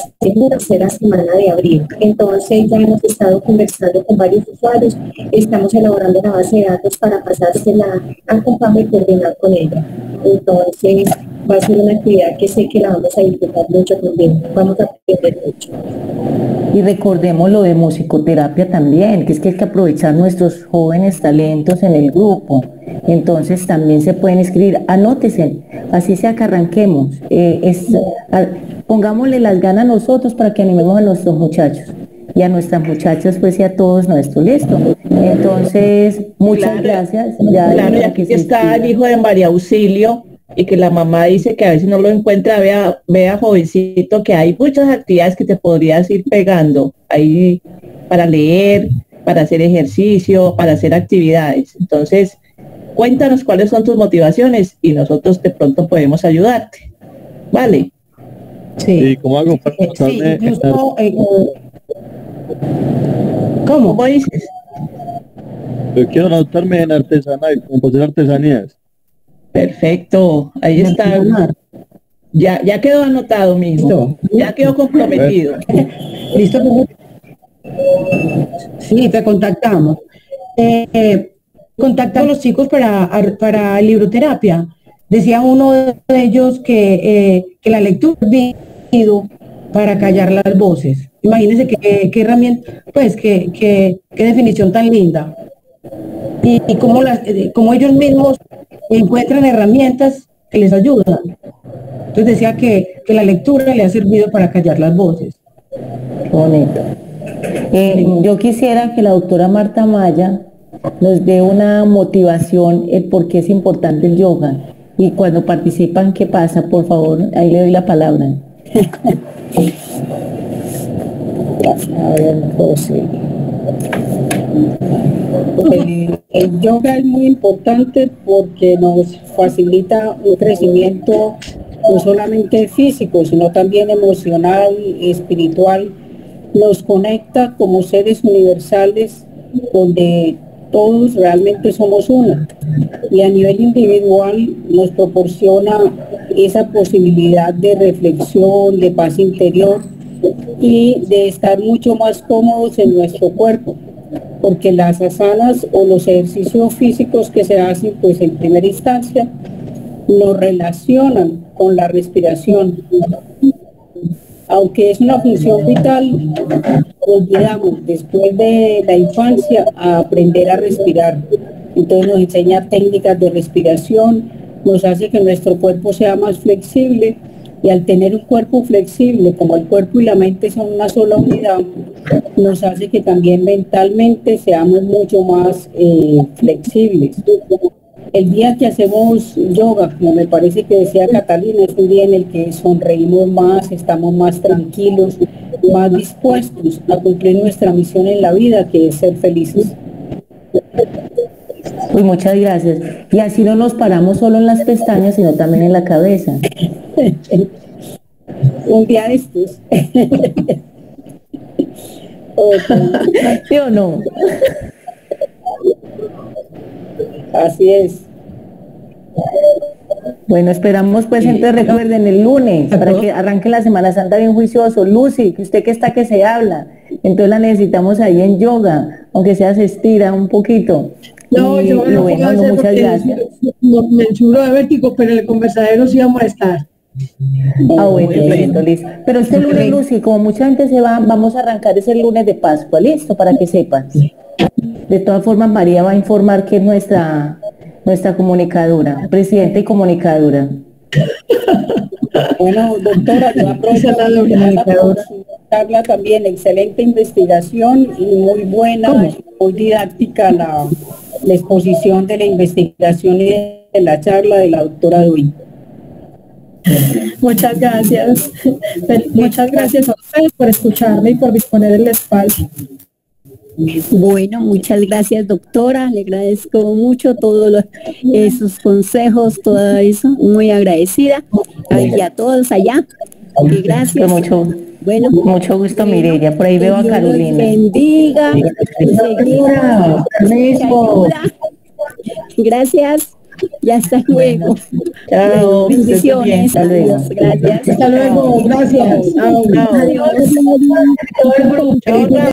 [SPEAKER 7] tercera semana de abril. Entonces ya hemos estado conversando con varios usuarios, estamos elaborando la base de datos para pasársela a Compama y coordinar con ella. Entonces va a ser una actividad que sé que la vamos a disfrutar mucho también, vamos a aprender mucho.
[SPEAKER 1] Y recordemos lo de musicoterapia también, que es que hay que aprovechar nuestros jóvenes talentos en el grupo. Entonces también se pueden inscribir, anótense, así sea que arranquemos. Pongámosle las ganas a nosotros para que animemos a nuestros muchachos y a nuestras muchachas, pues, y a todos nuestros. Listo. Entonces, muchas gracias.
[SPEAKER 6] Ya que está el hijo de María Auxilio y que la mamá dice que a veces no lo encuentra, vea jovencito, que hay muchas actividades que te podrías ir pegando ahí para leer, para hacer ejercicio, para hacer actividades. Entonces, cuéntanos cuáles son tus motivaciones y nosotros de pronto podemos ayudarte. ¿Vale?
[SPEAKER 4] Sí, ¿cómo hago para pasarme?
[SPEAKER 2] Sí, incluso, ¿cómo
[SPEAKER 6] dices?
[SPEAKER 4] Yo quiero anotarme en artesanal, como hacer artesanías.
[SPEAKER 6] Perfecto, ahí está. Ya quedó anotado, mijo.
[SPEAKER 2] ¿Listo?
[SPEAKER 6] Ya quedó comprometido.
[SPEAKER 2] ¿Listo? Sí, te contactamos. Contactamos a los chicos para libroterapia. Decía uno de ellos que la lectura es para callar las voces. Imagínense qué herramienta, pues qué definición tan linda. Y cómo ellos mismos encuentran herramientas que les ayudan. Entonces decía que la lectura le ha servido para callar las voces.
[SPEAKER 1] Bonito. Yo quisiera que la doctora Marta Maya nos dé una motivación, el por qué es importante el yoga. Y cuando participan, ¿qué pasa? Por favor, ahí le doy la palabra.
[SPEAKER 8] A ver, pues, el yoga es muy importante porque nos facilita un crecimiento no solamente físico, sino también emocional y espiritual. Nos conecta como seres universales donde todos realmente somos uno, y a nivel individual nos proporciona esa posibilidad de reflexión, de paz interior y de estar mucho más cómodos en nuestro cuerpo, porque las asanas o los ejercicios físicos que se hacen, pues en primera instancia nos relacionan con la respiración. Aunque es una función vital, olvidamos después de la infancia a aprender a respirar. Entonces nos enseña técnicas de respiración, nos hace que nuestro cuerpo sea más flexible, y al tener un cuerpo flexible, como el cuerpo y la mente son una sola unidad, nos hace que también mentalmente seamos mucho más flexibles. El día que hacemos yoga, como me parece que decía Catalina, es un día en el que sonreímos más, estamos más tranquilos, más dispuestos a cumplir nuestra misión en la vida, que es ser felices.
[SPEAKER 1] Pues muchas gracias. Y así no nos paramos solo en las pestañas, sino también en la cabeza.
[SPEAKER 8] Un día de estos.
[SPEAKER 1] ¿Sí o no?
[SPEAKER 8] Así es.
[SPEAKER 1] Bueno, esperamos pues, entonces recuerden el lunes, para que arranque la Semana Santa bien juicioso. Lucy, que usted que está que se habla, entonces la necesitamos ahí en yoga, aunque sea se estira un poquito.
[SPEAKER 2] No, yo no
[SPEAKER 1] bueno,
[SPEAKER 2] puedo hacer
[SPEAKER 1] muchas gracias.
[SPEAKER 2] Me enchuro de vértigo, pero en el conversadero sí vamos a estar.
[SPEAKER 1] Bueno, perfecto, listo. Pero este lunes, Lucy, como mucha gente se va, vamos a arrancar ese lunes de Pascua, listo, para que sepan. De todas formas, María va a informar que es nuestra comunicadora, presidenta y comunicadora.
[SPEAKER 8] Bueno, doctora, yo aprovecho su charla también, excelente investigación y muy buena, muy didáctica la exposición de la investigación y de la charla de la doctora Dui.
[SPEAKER 3] Muchas gracias. Muchas gracias a ustedes por escucharme y por disponer el espacio.
[SPEAKER 9] Bueno, muchas gracias, doctora. Le agradezco mucho todos esos consejos, todo eso. Muy agradecida. Y a todos allá. Y gracias.
[SPEAKER 1] Bueno, mucho gusto, Mireya. Por ahí veo a Carolina.
[SPEAKER 9] Bendiga. Gracias. Y hasta luego.
[SPEAKER 1] Chao.
[SPEAKER 9] Bendiciones.
[SPEAKER 1] Adiós.
[SPEAKER 9] Gracias.
[SPEAKER 2] Hasta luego. Gracias.
[SPEAKER 9] Adiós.
[SPEAKER 2] Adiós.